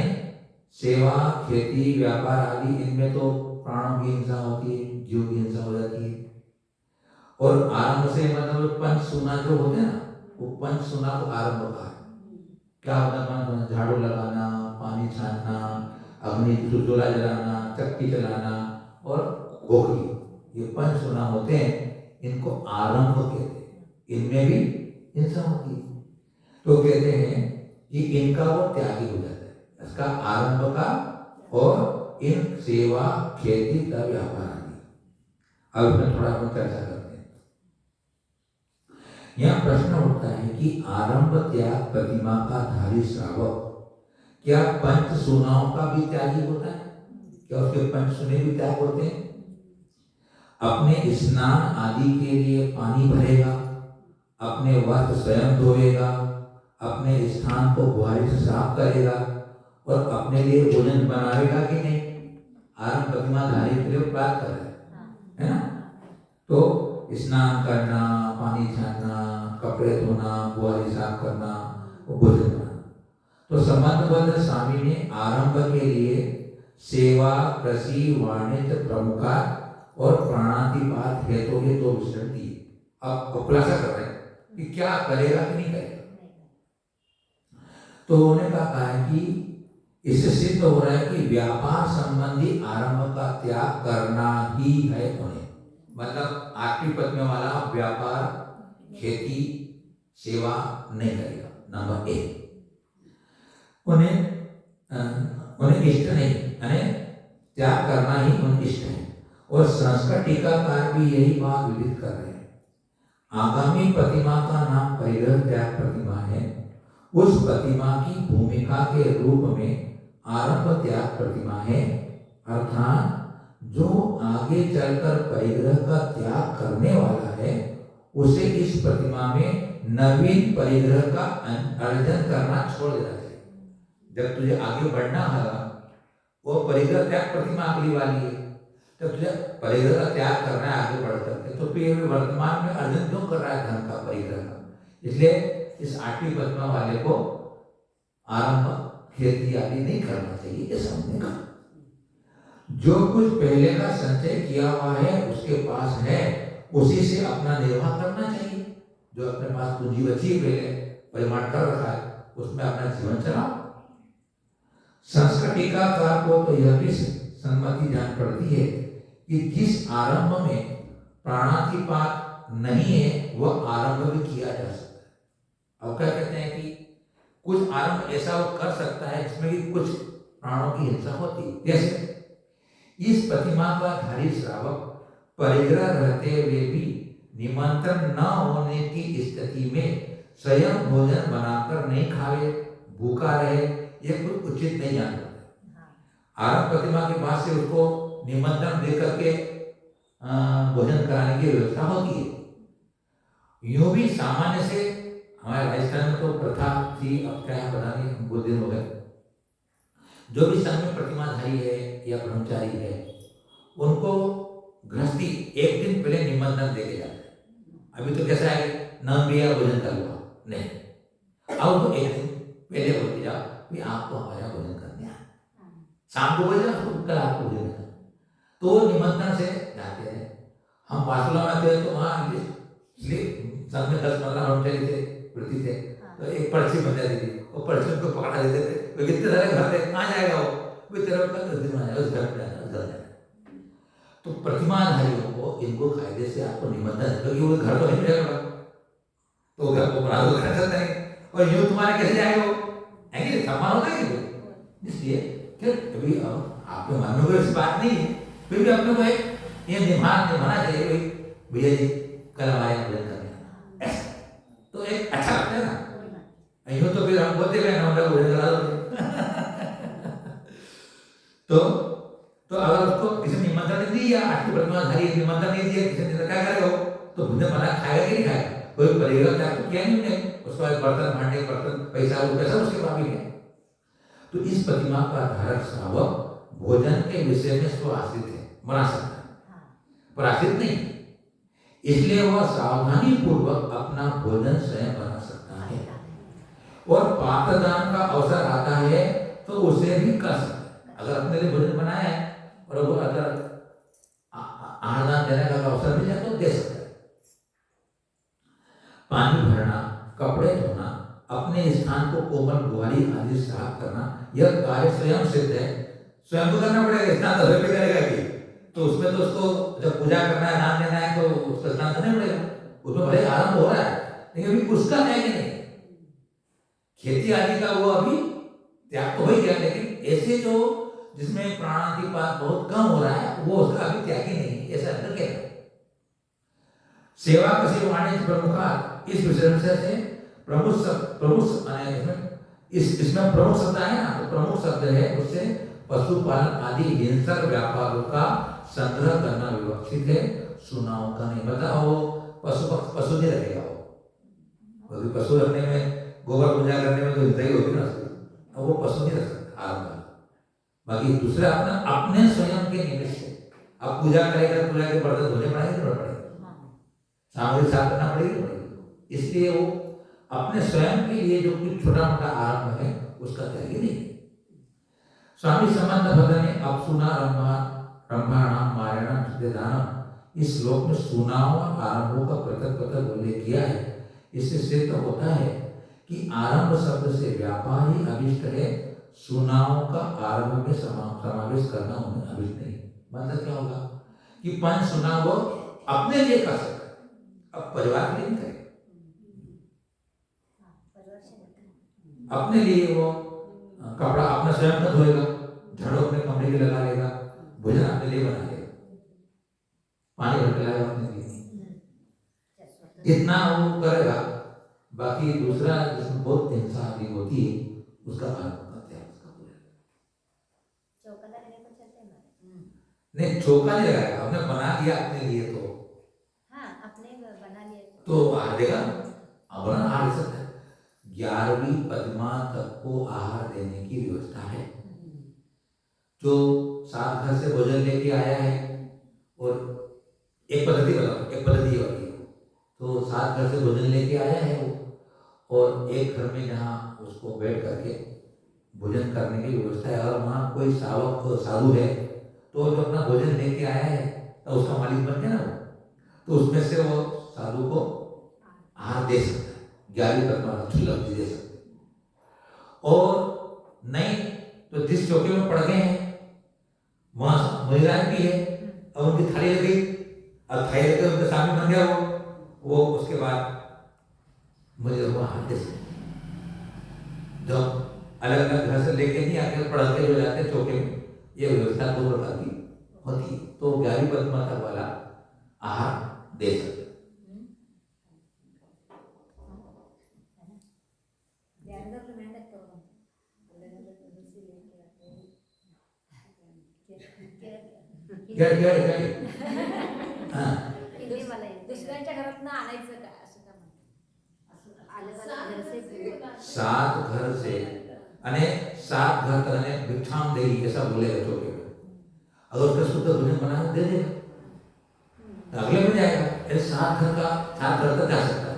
सेवा, खेती, व्यापार आदि, इनमें तो प्राणों की हिंसा होती है, जीव की हिंसा हो जाती है। और आरंभ से मतलब पंच सुना जो होते हैं ना, वो पंच सुना को आरंभ का है। क्या होता है पंच सुना? झाड़ू लगाना, पानी छानना, अग्नि चूल्हा जलाना, चक्की चलाना और गोखली, ये पंच सुना होते हैं, इनको आरंभ कहते हैं। इनमें भी हिंसा होती है, तो कहते हैं कि इनका वो त्यागी हो जाता है, इसका आरंभ का, और इन सेवा, खेती तथा व्यापार आदि। अब इसमें थोड़ा हम चर्चा करते हैं। यह प्रश्न उठता है कि आरंभ त्याग प्रतिमा का धारी श्रावक क्या पंच सुनाओं का भी त्यागी होता है? क्या उसके पंच सुने भी त्याग होते हैं? अपने स्नान आदि के लिए पानी भरेगा, अपने वस्त्र स्वयं धोएगा, अपने स्थान को बुहारी से साफ करेगा और अपने लिए भोजन बनाएगा कि नहीं? आरंभ प्रतिमाधारी के लिए बात कर रहे हैं, है ना? तो स्नान करना, पानी छानना, कपड़े धोना, बुहारी साफ करना, भोजन बनाना। तो संबंधबद्ध स्वामी ने आरंभ के लिए सेवा, कृषि, वाणिज्य प्रमुखा और प्राणातिपात हेतु ये दो विषय दिए। अब खुलासा कर रहे हैं कि क्या करेगा कि नहीं करेगा। तो उन्होंने कहा है कि इससे सिद्ध हो रहा है कि व्यापार संबंधी आरंभ का त्याग करना ही है उन्हें। मतलब आठवीं पत्नियों वाला व्यापार, खेती, सेवा नहीं करेगा, नंबर एक। उन्हें इष्ट नहीं, त्याग करना ही उन्हें इष्ट है। और संस्कृत टीकाकार भी यही बात विदित कर रहे हैं। आगामी प्रतिमा का नाम परिग्रह त्याग प्रतिमा है। उस प्रतिमा की भूमिका के रूप में आरंभ त्याग प्रतिमा है, अर्थात जो आगे चलकर परिग्रह का त्याग करने वाला है उसे इस प्रतिमा में नवीन परिग्रह का अर्जन करना छोड़ देना चाहिए। जब तुझे आगे बढ़ना है, वो परिग्रह त्याग प्रतिमा अगली वाली है, जब तुझे परिग्रह का त्याग करना है आगे बढ़ करके, तो फिर वर्तमान में अर्जन क्यों कर रहा है धन का, परिग्रह का? इसलिए इस आठवीं प्रतिमा वाले को आरंभ, खेती आदि नहीं करना चाहिए, ये समझने का। जो कुछ पहले का संचय किया हुआ है उसके पास है, उसी से अपना निर्वाह करना चाहिए। जो अपने पास पूंजी बची है, पहले परिमाण कर रखा है, उसमें अपना जीवन चलाओ। संस्कृत टीकाकार को तो यह भी सम्मति जान पड़ती है कि जिस आरंभ में प्राणातिपात नहीं है वह आरंभ भी किया जा सकता है। अब क्या कहते हैं कि कुछ आरंभ ऐसा वो कर सकता है जिसमें कि कुछ प्राणों की हिंसा होती है। जैसे इस प्रतिमा का धारी श्रावक परिग्रह रहते हुए भी निमंत्रण न होने की स्थिति में स्वयं भोजन बनाकर नहीं खावे, भूखा रहे, ये कुछ उचित नहीं जानता। आरंभ प्रतिमा के बाद से उसको निमंत्रण दे करके भोजन कराने की व्यवस्था होती है। यूं भी सामान्य से हमारे राजस्थान में तो प्रथा थी, अब क्या पता नहीं, बहुत दिन हो गए। जो भी संघ में प्रतिमाधारी है या ब्रह्मचारी है, उनको गृहस्थी एक दिन पहले निमंत्रण देके जाते हैं। अभी तो कैसा है, न भी भोजन कर हुआ नहीं, अब तो एक दिन पहले बोल दिया कि आपको हमारा भोजन करने आए, शाम को बोल जाओ कल आपको भोजन करना, तो निमंत्रण से जाते हैं। हम पासला में थे तो वहाँ संघ में 10-15 ब्रह्मचारी थे, वृत्ति थे, तो एक पर्ची बन जाती थी, वो पर्ची को पकड़ा देते थे। वो कितने सारे घर थे, कहाँ जाएगा वो तेरा कल 10 दिन में आएगा, उस घर में जाएगा, उस घर जाएगा। तो प्रतिमाधारियों को इनको कायदे से आपको निमंत्रण, क्योंकि वो घर तो नहीं रहेगा, तो घर को बना दो, घर चलता है, और यूं तुम्हारे कैसे जाएगा वो, है कि सम्मान होता है। इसलिए कभी आपके मन में कोई ऐसी बात नहीं है, फिर भी अपने को एक ये दिमाग निभाना चाहिए भाई, भैया जी कल हमारे यहाँ भोजन करने आना, ऐसा तो एक अच्छा लगता है ना। यूँ तो फिर हम बोलते हुए ना उनका भोजन करा दो तो अगर उसको किसी ने निमंत्रण नहीं दिया, आज की प्रतिमाधारी निमंत्रण नहीं दिया, किसी ने क्या करेगा तो भोजन बना खाएगा कि नहीं खाएगा, कोई परिवार त्याग तो किया नहीं उन्हें, उसके बाद बर्तन भांडे बर्तन पैसा रुपया सब उसके पास भी है। तो इस प्रतिमा का धारक श्रावक भोजन के विषय में स्वआश्रित है, बना सकता है, पर आश्रित नहीं, इसलिए वह सावधानी पूर्वक अपना भोजन स्वयं बना सकता है। और पात्रदान का अवसर आता है तो उसे भी कर सकता है। अगर अपने लिए भोजन बनाया है और वो अगर आहार देने का अवसर मिल जाए तो दे सकता है। पानी भरना, कपड़े धोना, अपने स्थान को कोमल बुहारी आदि साफ करना, यह कार्य स्वयं सिद्ध है, स्वयं को करना पड़ेगा, स्नान तो भी करेगा कि तो उसमें तो उसको जब पूजा करना है, दान देना है तो उसका स्नान करना पड़ेगा, उसमें भले आरंभ हो रहा है लेकिन अभी उसका है कि नहीं, खेती आदि का वो अभी त्याग तो हो ही गया, लेकिन ऐसे जो जिसमें प्राणातिपात बहुत कम हो रहा है वो उसका अभी त्याग ही नहीं, ऐसा अंदर क्या है। सेवा कसी वाणिज्य प्रमुख इस विषय से प्रमुख इसमें प्रमुख शब्द है ना, तो प्रमुख शब्द है उससे पशुपालन आदि हिंसक व्यापारों का संग्रह करना विवक्षित है, सुनाओ का नहीं, मतलब वो पशु नहीं रखेगा, वो पशु रखने में गोबर पूजा करने में तो हिंसा ही होगी ना, अब वो पशु नहीं रख सकता आरंभ। बाकी दूसरा अपने स्वयं के निमित्त से अब पूजा करेगा, पूजा के बर्तन धोने पड़ेंगे थोड़ा पड़ेगा, सामग्री साफ करना पड़ेगी, इसलिए वो अपने स्वयं के लिए जो कुछ छोटा मोटा आरंभ है उसका त्यागी नहीं। स्वामी समंत भद्र ने अब सुना रंभाणाम मारणम सिद्धानम इस श्लोक में सुनाओ आरंभों का पृथक उल्लेख किया है। इससे सिद्ध होता है कि आरंभ शब्द से व्यापार ही अभिष्ट है, सुनाओ का आरंभ में समावेश करना उन्हें अभिष्ट नहीं। मतलब क्या होगा कि पंच सुना वो अपने लिए कर सकता है, अब परिवार के लिए नहीं करेगा, अपने लिए वो कपड़ा अपना स्वयं का धोएगा, झाड़ू अपने कमरे के लगा लेगा, भोजन अपने लिए बना लेगा, पानी भर के लाएगा अपने लिए, इतना वो करेगा। बाकी दूसरा जिसमें बहुत हिंसा आदि होती है उसका आरंभ करते हैं, उसका पूरा नहीं चौका नहीं लगाएगा, आपने बना दिया अपने लिए तो अपने बना लिया तो आ देगा, अब ना आ सकता है। 11वीं पद्मा तक को आहार देने की व्यवस्था है, जो सात घर से भोजन लेके आया है और एक पद्धति बताओ, एक पद्धति होती है, तो सात घर से भोजन लेके आया है वो, और एक घर में जहाँ उसको बैठ करके भोजन करने की व्यवस्था है, और वहाँ कोई सावक साधु है तो जो अपना भोजन लेके आया है तो उसका मालिक बन गया ना वो, तो उसमें से वो साधु को आहार दे सकता है, 11वीं पद्मा लब्धि दे सकते हैं। और नहीं तो जिस चौके में पड़ गए हैं वहाँ महिलाएं भी है और उनकी थाली लगी, अब थाली लगे उनके सामने बन गया वो उसके बाद मुझे वो हाथ दे सकते, जब अलग अलग घर से लेके नहीं आके पढ़ते हो जाते चौके में, ये व्यवस्था 2 प्रकार की होती है, तो 11वीं पद्मा तक वाला आहार दे सकते। दुसऱ्यांच्या घरात आणायचं काय असं का म्हणतात, 7 घर से अने 7 घर तक ने भिक्षाम देगी ऐसा बोलेगा चौके में, अगर उसका शुद्ध भोजन बना दे देगा तो अगले में जाएगा, ऐसे 7 घर का 7 घर तक जा सकता है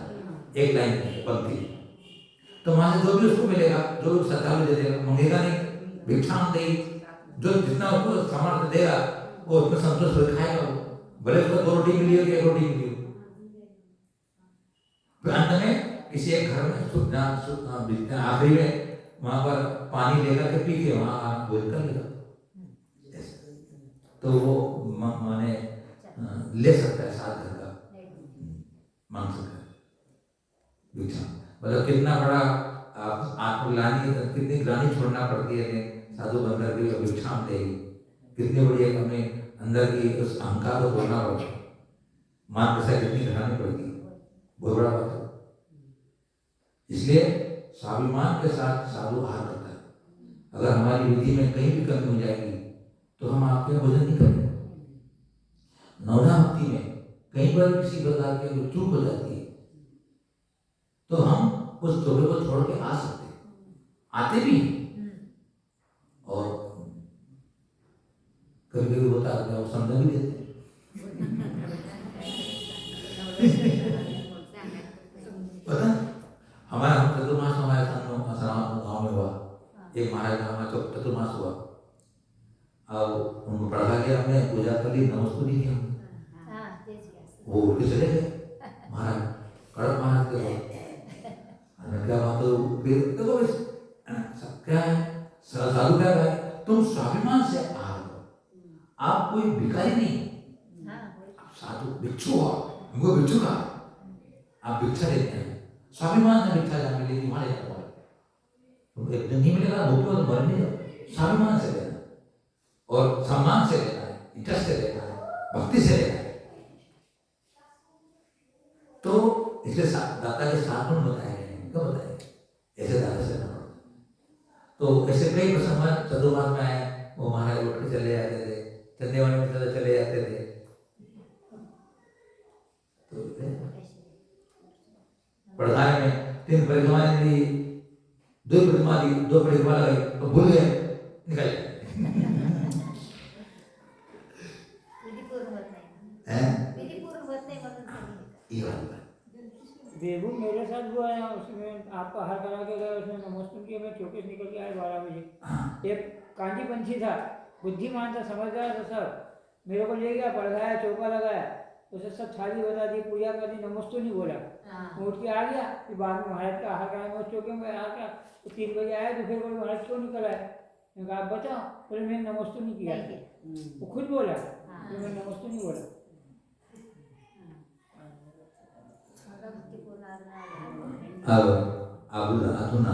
एक लाइन में पंक्ति, तो वहां से जो भी उसको मिलेगा, जो श्रद्धालु दे देगा, मंगेगा नहीं, भिक्षाम देगी, जो जितना उसको सामर्थ्य देगा वो उसमें संतुष्ट हो खाएगा, वो भले उसको 2 रोटी मिली हो या 1 रोटी मिली हो। फिर अंत में किसी एक घर में आखिरी में वहां पर पानी लेकर के पी के वहां भोजन कर लेगा, तो वो माने ले सकता है 7 घर का मांग सकता है भिक्षा। मतलब कितना बड़ा आत्मग्लानी, कितनी ग्लानी छोड़ना पड़ती है साधु बनकर के भिक्षाम देगी, कितनी बड़ी एक हमें अंदर की उस अहंकार को तोड़ना पड़ता है। मान प्रसाद कितनी घटानी पड़ती है, बहुत बड़ा बात है। इसलिए स्वाभिमान के साथ साधु आहार करता है। अगर हमारी विधि में कहीं भी कमी हो जाएगी तो हम आपके यहाँ भोजन नहीं करेंगे। नवधा भक्ति में कहीं पर किसी प्रकार की कोई चूक हो जाती है तो हम उस धोखे को छोड़ के आ सकते हैं, आते भी हैं। और कभी कभी होता है वो समझा भी देते हैं। पता हमारा हम चतुर्मास हमारे गाँव में हुआ, एक महाराज का हमारा चतुर्मास हुआ। अब उनको पढ़ा गया, हमने पूजा कर ली, नमस्ते की हमने, वो उठ के चले गए महाराज, कड़क महाराज के बाद हमने क्या बात हो, फिर देखो क्या है साधु क्या है, तुम स्वाभिमान से आ रहे हो, आप कोई भिखारी नहीं, आप साधु भिक्षु हो, उनको भिक्षु कहा, आप भिक्षा देते हैं, स्वाभिमान से भिक्षा जाने के लिए वहां लेना पड़ेगा, तुम एक दिन नहीं मिलेगा, भूखे हो तो मर नहीं जाओ, स्वाभिमान से लेना और सम्मान से लेना है, इज्जत से लेना है, भक्ति से लेना है। तो इसलिए दाता के साथ में बताया गया, क्यों बताया ऐसे दाता से ना। तो ऐसे कई प्रसंग चतुर्मास में आए, वो महाराज उठ के चले जाते थे, चंदेवानी में चले जाते थे। तो पढ़ाई में 3 परिक्रमाएं दी, 2 परिक्रमा दी, 2 परिक्रमा लगाई तो भूल गए, निकल गए। बेगू मेरे साथ हुआ है, उसमें आपका हर करा के गए, उसमें नमस्ते किया, मैं चौकीस निकल के आया 12 बजे। एक कांजी पंछी था, बुद्धिमान था, समझदार था, सब मेरे को ले गया, पढ़ाया, चौका लगाया, उसे सब थाली बता दी, पूजा कर दी, नमस्ते नहीं बोला, उठ के आ गया। फिर बाद में महाराज का आहार कराया, मैं चौके में आ गया, 3 बजे आया तो फिर बोले महाराज क्यों निकल आए, मैं कहा आप बताओ, बोले मैंने नमस्ते नहीं किया, वो खुद बोला, तो मैंने नमस्ते नहीं बोला। अब अधुना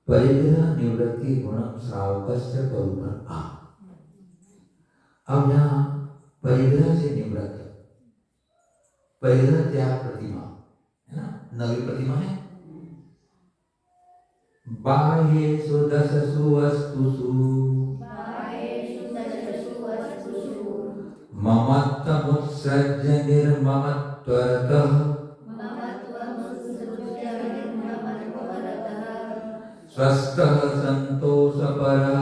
परिग्रह निवृत्ति गुणम श्रावकस्य करूपन आ। अब यहाँ परिग्रह से निवृत्त, परिग्रह त्याग प्रतिमा है ना, नवी प्रतिमा है। बाह्येषु दशसु वस्तुषु ममत्वमुत्सृज्य निर्ममत्वरतः स्वस्थः संतोषपरः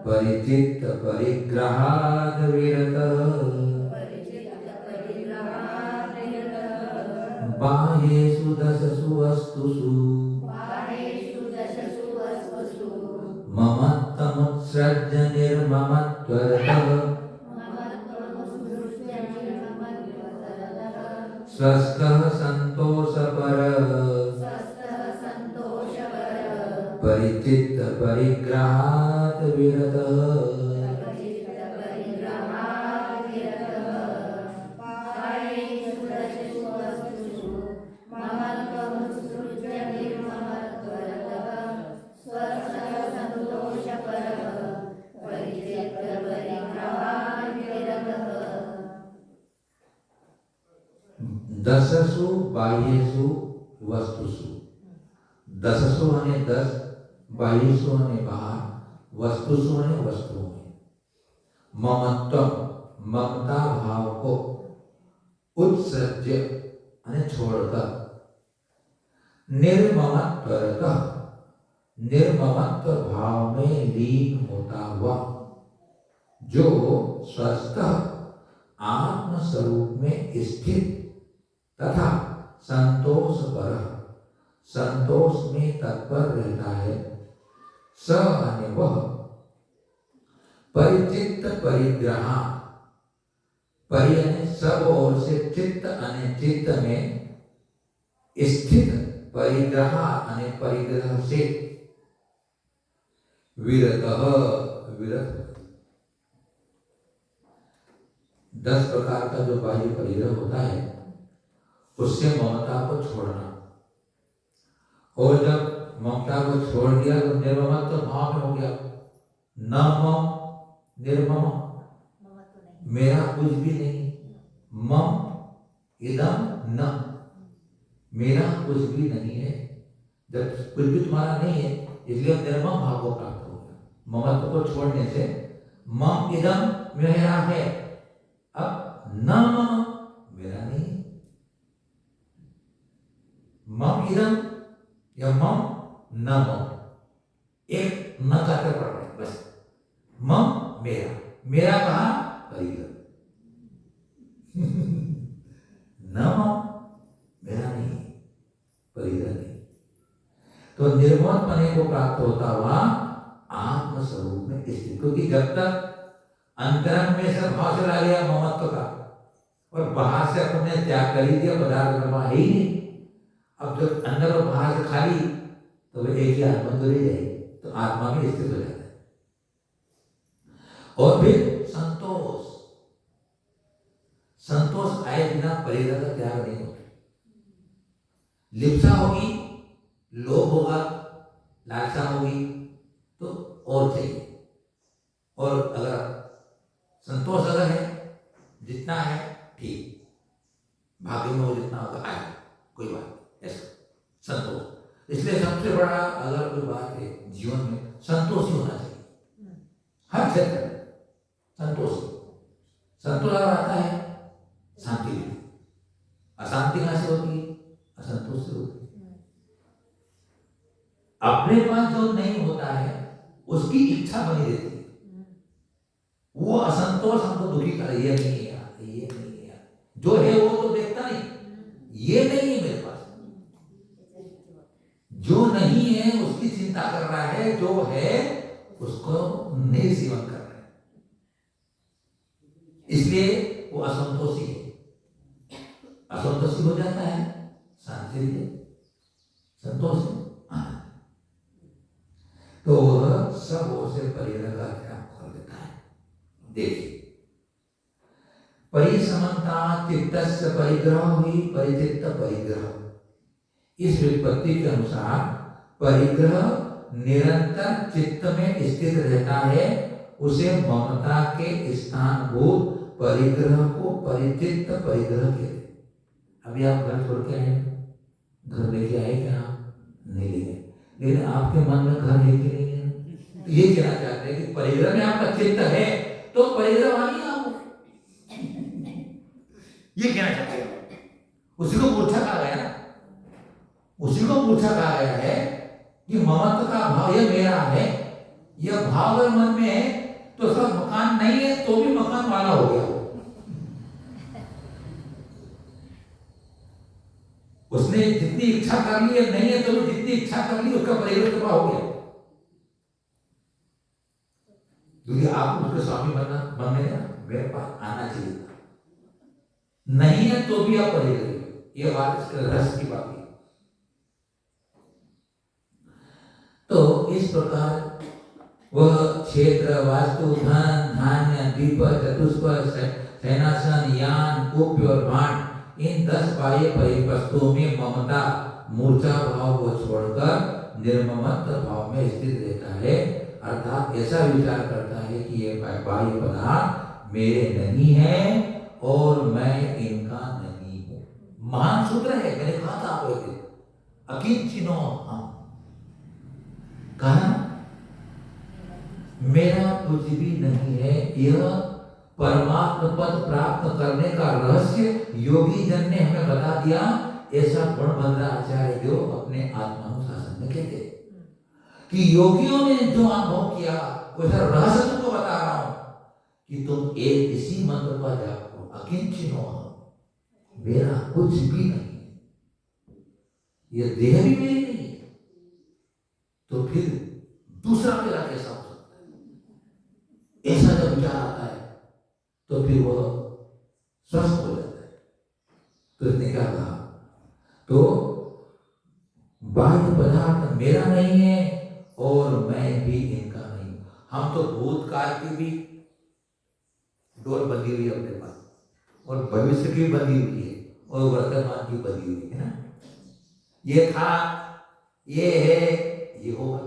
परिचित्त परिग्रहाद् विरतः बाह्येषु दशसु वस्तुषु ममत्वमुत्सृज्य निर्ममत्वरतः स्वस्थः संतोषपरः परिचित्त परिग्रहात् विरतः। दशसु बाह्येषु वस्तुषु, दशसु माने 10, बाह्येषु माने बाहर, वस्तुषु माने वस्तुओं में। ममत्व ममता भाव को उत्सृज्य माने छोड़कर, निर्ममत्वरतः निर्ममत्व भाव में लीन होता हुआ, जो स्वस्थ आत्म स्वरूप में स्थित तथा संतोष पर संतोष में तत्पर रहता है, स माने वह परिचित्त परिग्रह, परि यानी सब ओर से, चित्त यानी चित्त में स्थित, परिग्रह यानी परिग्रह से, विरतः विरत। 10 प्रकार का जो बाह्य परिग्रह होता है उससे ममता को छोड़ना, और जब ममता को छोड़ दिया तो निर्ममत्व भाव में हो गया, न मम निर्मम, ममत्व नहीं। मेरा कुछ भी नहीं, मम इदम न, मेरा कुछ भी नहीं है। जब कुछ भी तुम्हारा नहीं है इसलिए निर्मम भाव को प्राप्त हो गया। ममत्व को छोड़ने से मम इदम मेरा है, अब न मम मेरा नहीं है। मम इदम या मम न मम, एक न करके पढ़ रहे हैं बस। मम मेरा, मेरा कहा परिग्रह न मम मेरा नहीं, परिग्रह नहीं। तो निर्मल पने को प्राप्त होता हुआ आत्म स्वरूप में स्थित, क्योंकि जब तक अंतरंग में से भाव चला गया ममत्व का और बाहर से अपने त्याग कर ही दिया, पदार्थ में है ही नहीं। अब जब अंदर और बाहर से खाली तो वो एक ही आत्मा तो रह जाएगी, तो आत्मा में स्थित हो जाता है। और फिर संतोष, संतोष आए बिना परिग्रह का त्याग नहीं होता। लिप्सा होगी, लोभ होगा, लालसा होगी तो और चाहिए, और अगर संतोष अगर है जितना है ठीक, भाग्य में वो जितना होगा आए, कोई बात नहीं, ऐसा संतोष। इसलिए सबसे बड़ा अगर कोई बात है जीवन में, संतोष ही होना चाहिए हर क्षेत्र में। संतोष, संतोष अगर आता है शांति मिलती, अशांति कहां से होती है? असंतोष से होती है। अपने पास जो नहीं होता है उसकी इच्छा बनी रहती है, वो असंतोष हमको दुखी कर, ये नहीं है यार, ये नहीं है यार, जो है वो तो देखता नहीं, ये नहीं है मेरे पास, जो नहीं है उसकी चिंता कर रहा है, जो है उसको नहीं सेवन कर रहा है, इसलिए वो असंतोषी है। असंतोषी हो जाता है शांति से, संतोष आनंद, तो वह सब ओर से परिग्रह का त्याग कर देता है। देखिए, परिसमता चित्तस्य परिग्रह ही परिचित्त परिग्रह, इस व्युत्पत्ति के अनुसार परिग्रह निरंतर चित्त में स्थित रहता है, उसे ममता के स्थानभूत परिग्रह को परिचित्त परिग्रह कहते हैं। अभी आप घर छोड़ के आए, घर लेके आए क्या? नहीं ले गए, लेकिन आपके मन में घर है कि नहीं है? तो ये कहना चाहते हैं कि परिग्रह में आपका चित्त है तो परिग्रह वाली आप, ये कहना चाहते हैं। उसी को मूर्छा कहा गया ना, उसी को मूर्छा कहा गया है कि ममत्व का भाव यह मेरा है, यह भाव अगर मन में है तो सब मकान नहीं है तो भी मकान वाला हो गया। उसने जितनी इच्छा कर ली है, नहीं है तो भी जितनी इच्छा कर ली उसका परिग्रह तो हो गया, क्योंकि आप उसके स्वामी बनने का मेरे पास आना चाहिए था, नहीं है तो भी आप परिग्रह। ये बात इसके रस की बात है। तो इस प्रकार वह क्षेत्र, वास्तु, धन, धान्य, दीप, चतुष्पद, सेनासन, यान, कुप्य और भांड, इन 10 बाह्य परिवस्तुओं में ममता मूर्छा भाव को छोड़कर निर्ममत्व भाव में स्थित रहता है, अर्थात ऐसा विचार करता है कि ये बाह्य पदार्थ मेरे नहीं है और मैं इनका नहीं हूं। महान सूत्र है, मैंने कहा था आपको एक दिन, अकिंचिनो हम, कहा मेरा कुछ भी नहीं है। यह परमात्म पद प्राप्त करने का रहस्य योगी जन ने हमें बता दिया, ऐसा गुणभद्र आचार्य जो अपने आत्मानुशासन में कहते कि योगियों ने जो अनुभव किया वैसा रहस्य तुमको बता रहा हूं कि तुम एक इसी मंत्र का जाप करो, अकिंचिनो हम, मेरा कुछ भी नहीं है, यह देह भी मेरी नहीं है, तो फिर दूसरा मेरा कैसा हो सकता है? ऐसा जब विचार आता है तो फिर वह स्वस्थ हो जाता है। तो इसने क्या कहा? तो बाह्य पदार्थ मेरा नहीं है और मैं भी इनका नहीं हूं। हम तो भूतकाल की भी डोर बंधी हुई है अपने पास, और भविष्य की बंधी हुई है, और वर्तमान की बंधी हुई है ना। ये था, ये है, ये होगा।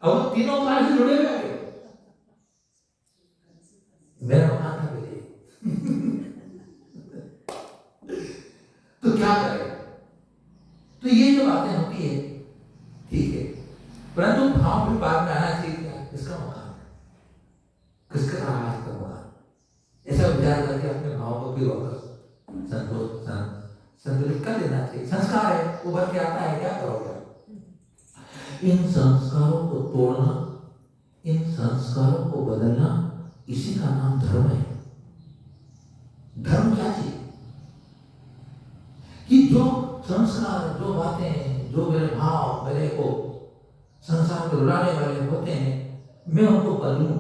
अब वो तीनों काल से जुड़े हुए हैं। मेरा मकान था पहले। तो क्या करें? तो ये जो बातें होती है ठीक है, परंतु भाव भी बाद में आना चाहिए। क्या किसका मकान है, किसका राज का मकान, ऐसा विचार करके अपने भाव को भी वापस संतुलित कर देना चाहिए। संस्कार है, उभर के आता है, क्या करोगे? इन संस्कारों को तोड़ना, इन संस्कारों को बदलना, इसी का नाम धर्म है। धर्म क्या चीज? कि जो संस्कार, जो बातें, जो मेरे भाव मेरे को संसार को रुलाने वाले होते हैं, मैं उनको बदलूं।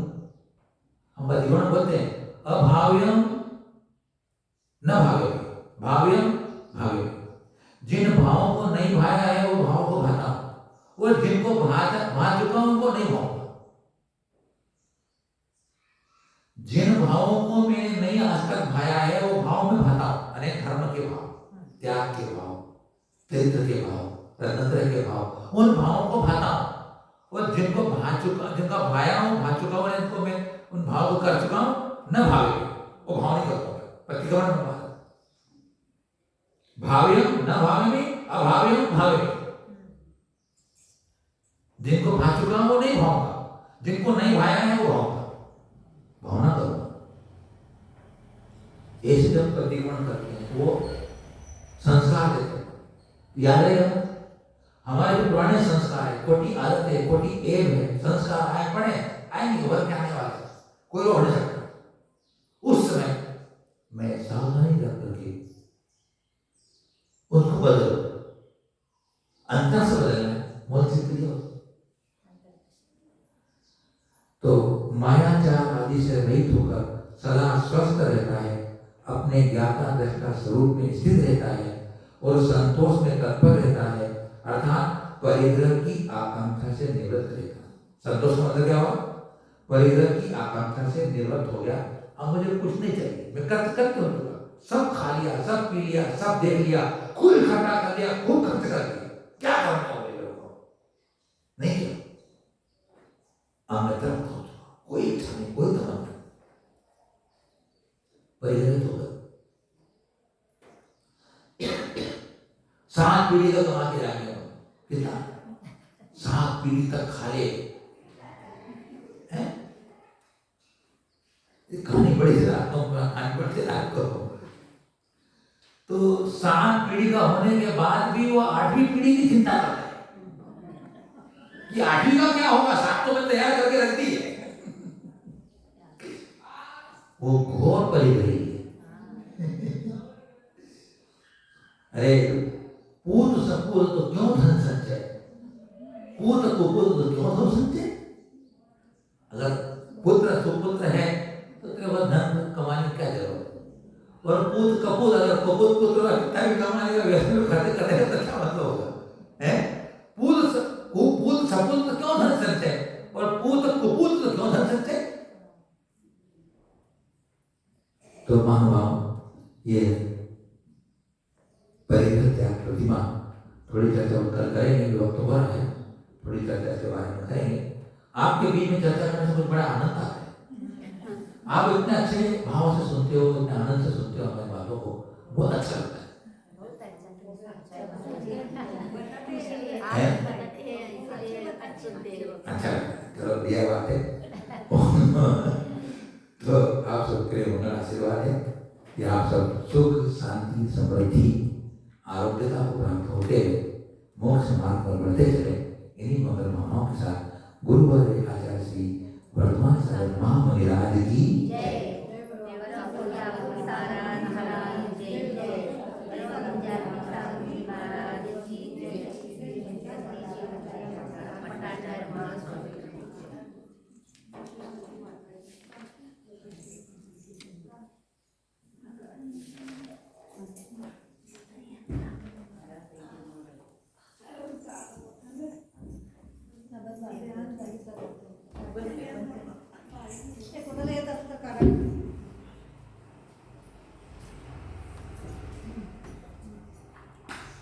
हम जीवन बोलते हैं अभाव्यम न भाव्यम, भाव्यम भाव्यम। जिन भावों को नहीं भाया है वो भाव को भाता हूं, और जिनको भा चुका हूं उनको नहीं भाऊंगा। जिन भावों को मैंने नहीं आज तक भाया है वो भाव में भाता हूं। अनेक धर्म के भाव, त्याग के भाव, चरित्र के भाव, रत्नत्रय के भाव, उन भावों को भाता हूं। और जिनको जिनका भाया हूं, भा चुका हूं, इनको मैं उन भाव को कर चुका हूं, न भावे वो भाव नहीं करता हूं। प्रतिक्रमण में बात, भाव्यम न भावे, अभाव्यम भावे। जिनको भा चुका हूं वो नहीं भाऊंगा, जिनको नहीं भाया है वो भाऊंगा, भावना करूंगा। ऐसे जब प्रतिक्रमण करते हैं वो संस्कार देते हैं। याद रहेगा हमारे जो पुराने संस्कार है, खोटी आदत है, खोटी एम है, संस्कार आए पड़े आएंगे, उभर के आने वाले, कोई रोक नहीं सकता। उस समय मैं सावधानी रख करके उसको बदलो, अंतर से बदलना है, मूल से क्रिया। तो मायाचार आदि से रहित होकर सदा स्वस्थ रहता है, अपने ज्ञाता दृष्टा स्वरूप में स्थित रहता है और संतोष में तत्पर रहता है, अर्थात परिग्रह की आकांक्षा से निवृत्त रहता है। संतोष का मतलब क्या हुआ? परिग्रह की आकांक्षा से निवृत्त हो गया। अब मुझे कुछ नहीं चाहिए, मैं करते हो चुका, सब खा लिया, सब पी लिया, सब देख लिया, खूब इकट्ठा कर लिया, खूब खर्च कर लिया, क्या करना हो मेरे को? नहीं किया। अब मैं तृप्त हो चुका, कोई इच्छा नहीं, कोई तमन्ना नहीं, परिग्रहित हो गया। 7 पीढ़ी तक कमा के लाएंगे, कितना 7 पीढ़ी तक खा ले, कहानी बड़ी से रात को कहानी बढ़ते रात को। तो 7 पीढ़ी का होने के बाद भी वो 8वीं पीढ़ी की चिंता करता है कि 8वीं का क्या होगा, 7 तो मैं तैयार करके रख दी है। वो घोर परिग्रही है। अरे पूत सपूत तो क्यों धन संचय, पूत कुपुत तो क्यों धन संचय। अगर पुत्र सुपुत्र है तो तेरे पास धन कमाने की क्या जरूरत है? और पूत कपूत, अगर कपूत पुत्र कितना भी कमाने का व्यस्त में खर्च करेगा तो क्या मतलब होगा? हैं? पूत सपूत तो क्यों धन संचय, और पूत कुपुत तो क्यों धन संचय। तो महानुभाव ये परिग्रह त्याग प्रतिमा थोड़ी चर्चा कल करेंगे, वक्त हो रहा है, थोड़ी चर्चा इसके बारे में करेंगे। आपके बीच में चर्चा करने से कुछ बड़ा आनंद आता है। आप इतने अच्छे भाव से सुनते हो, इतने आनंद से सुनते हो हमारी बातों को, बहुत अच्छा लगता है। अच्छा चलो दिया बात है। तो आप सबके लिए उनका आशीर्वाद है कि आप सब सुख शांति समृद्धि आरोग्यता को प्राप्त होते हुए मोक्ष मार्ग पर बढ़ते चले। इन्हीं मंगल भावनाओं के साथ गुरुवर आचार्य श्री वर्तमान सागर महामुनिराज की जय। Gracias.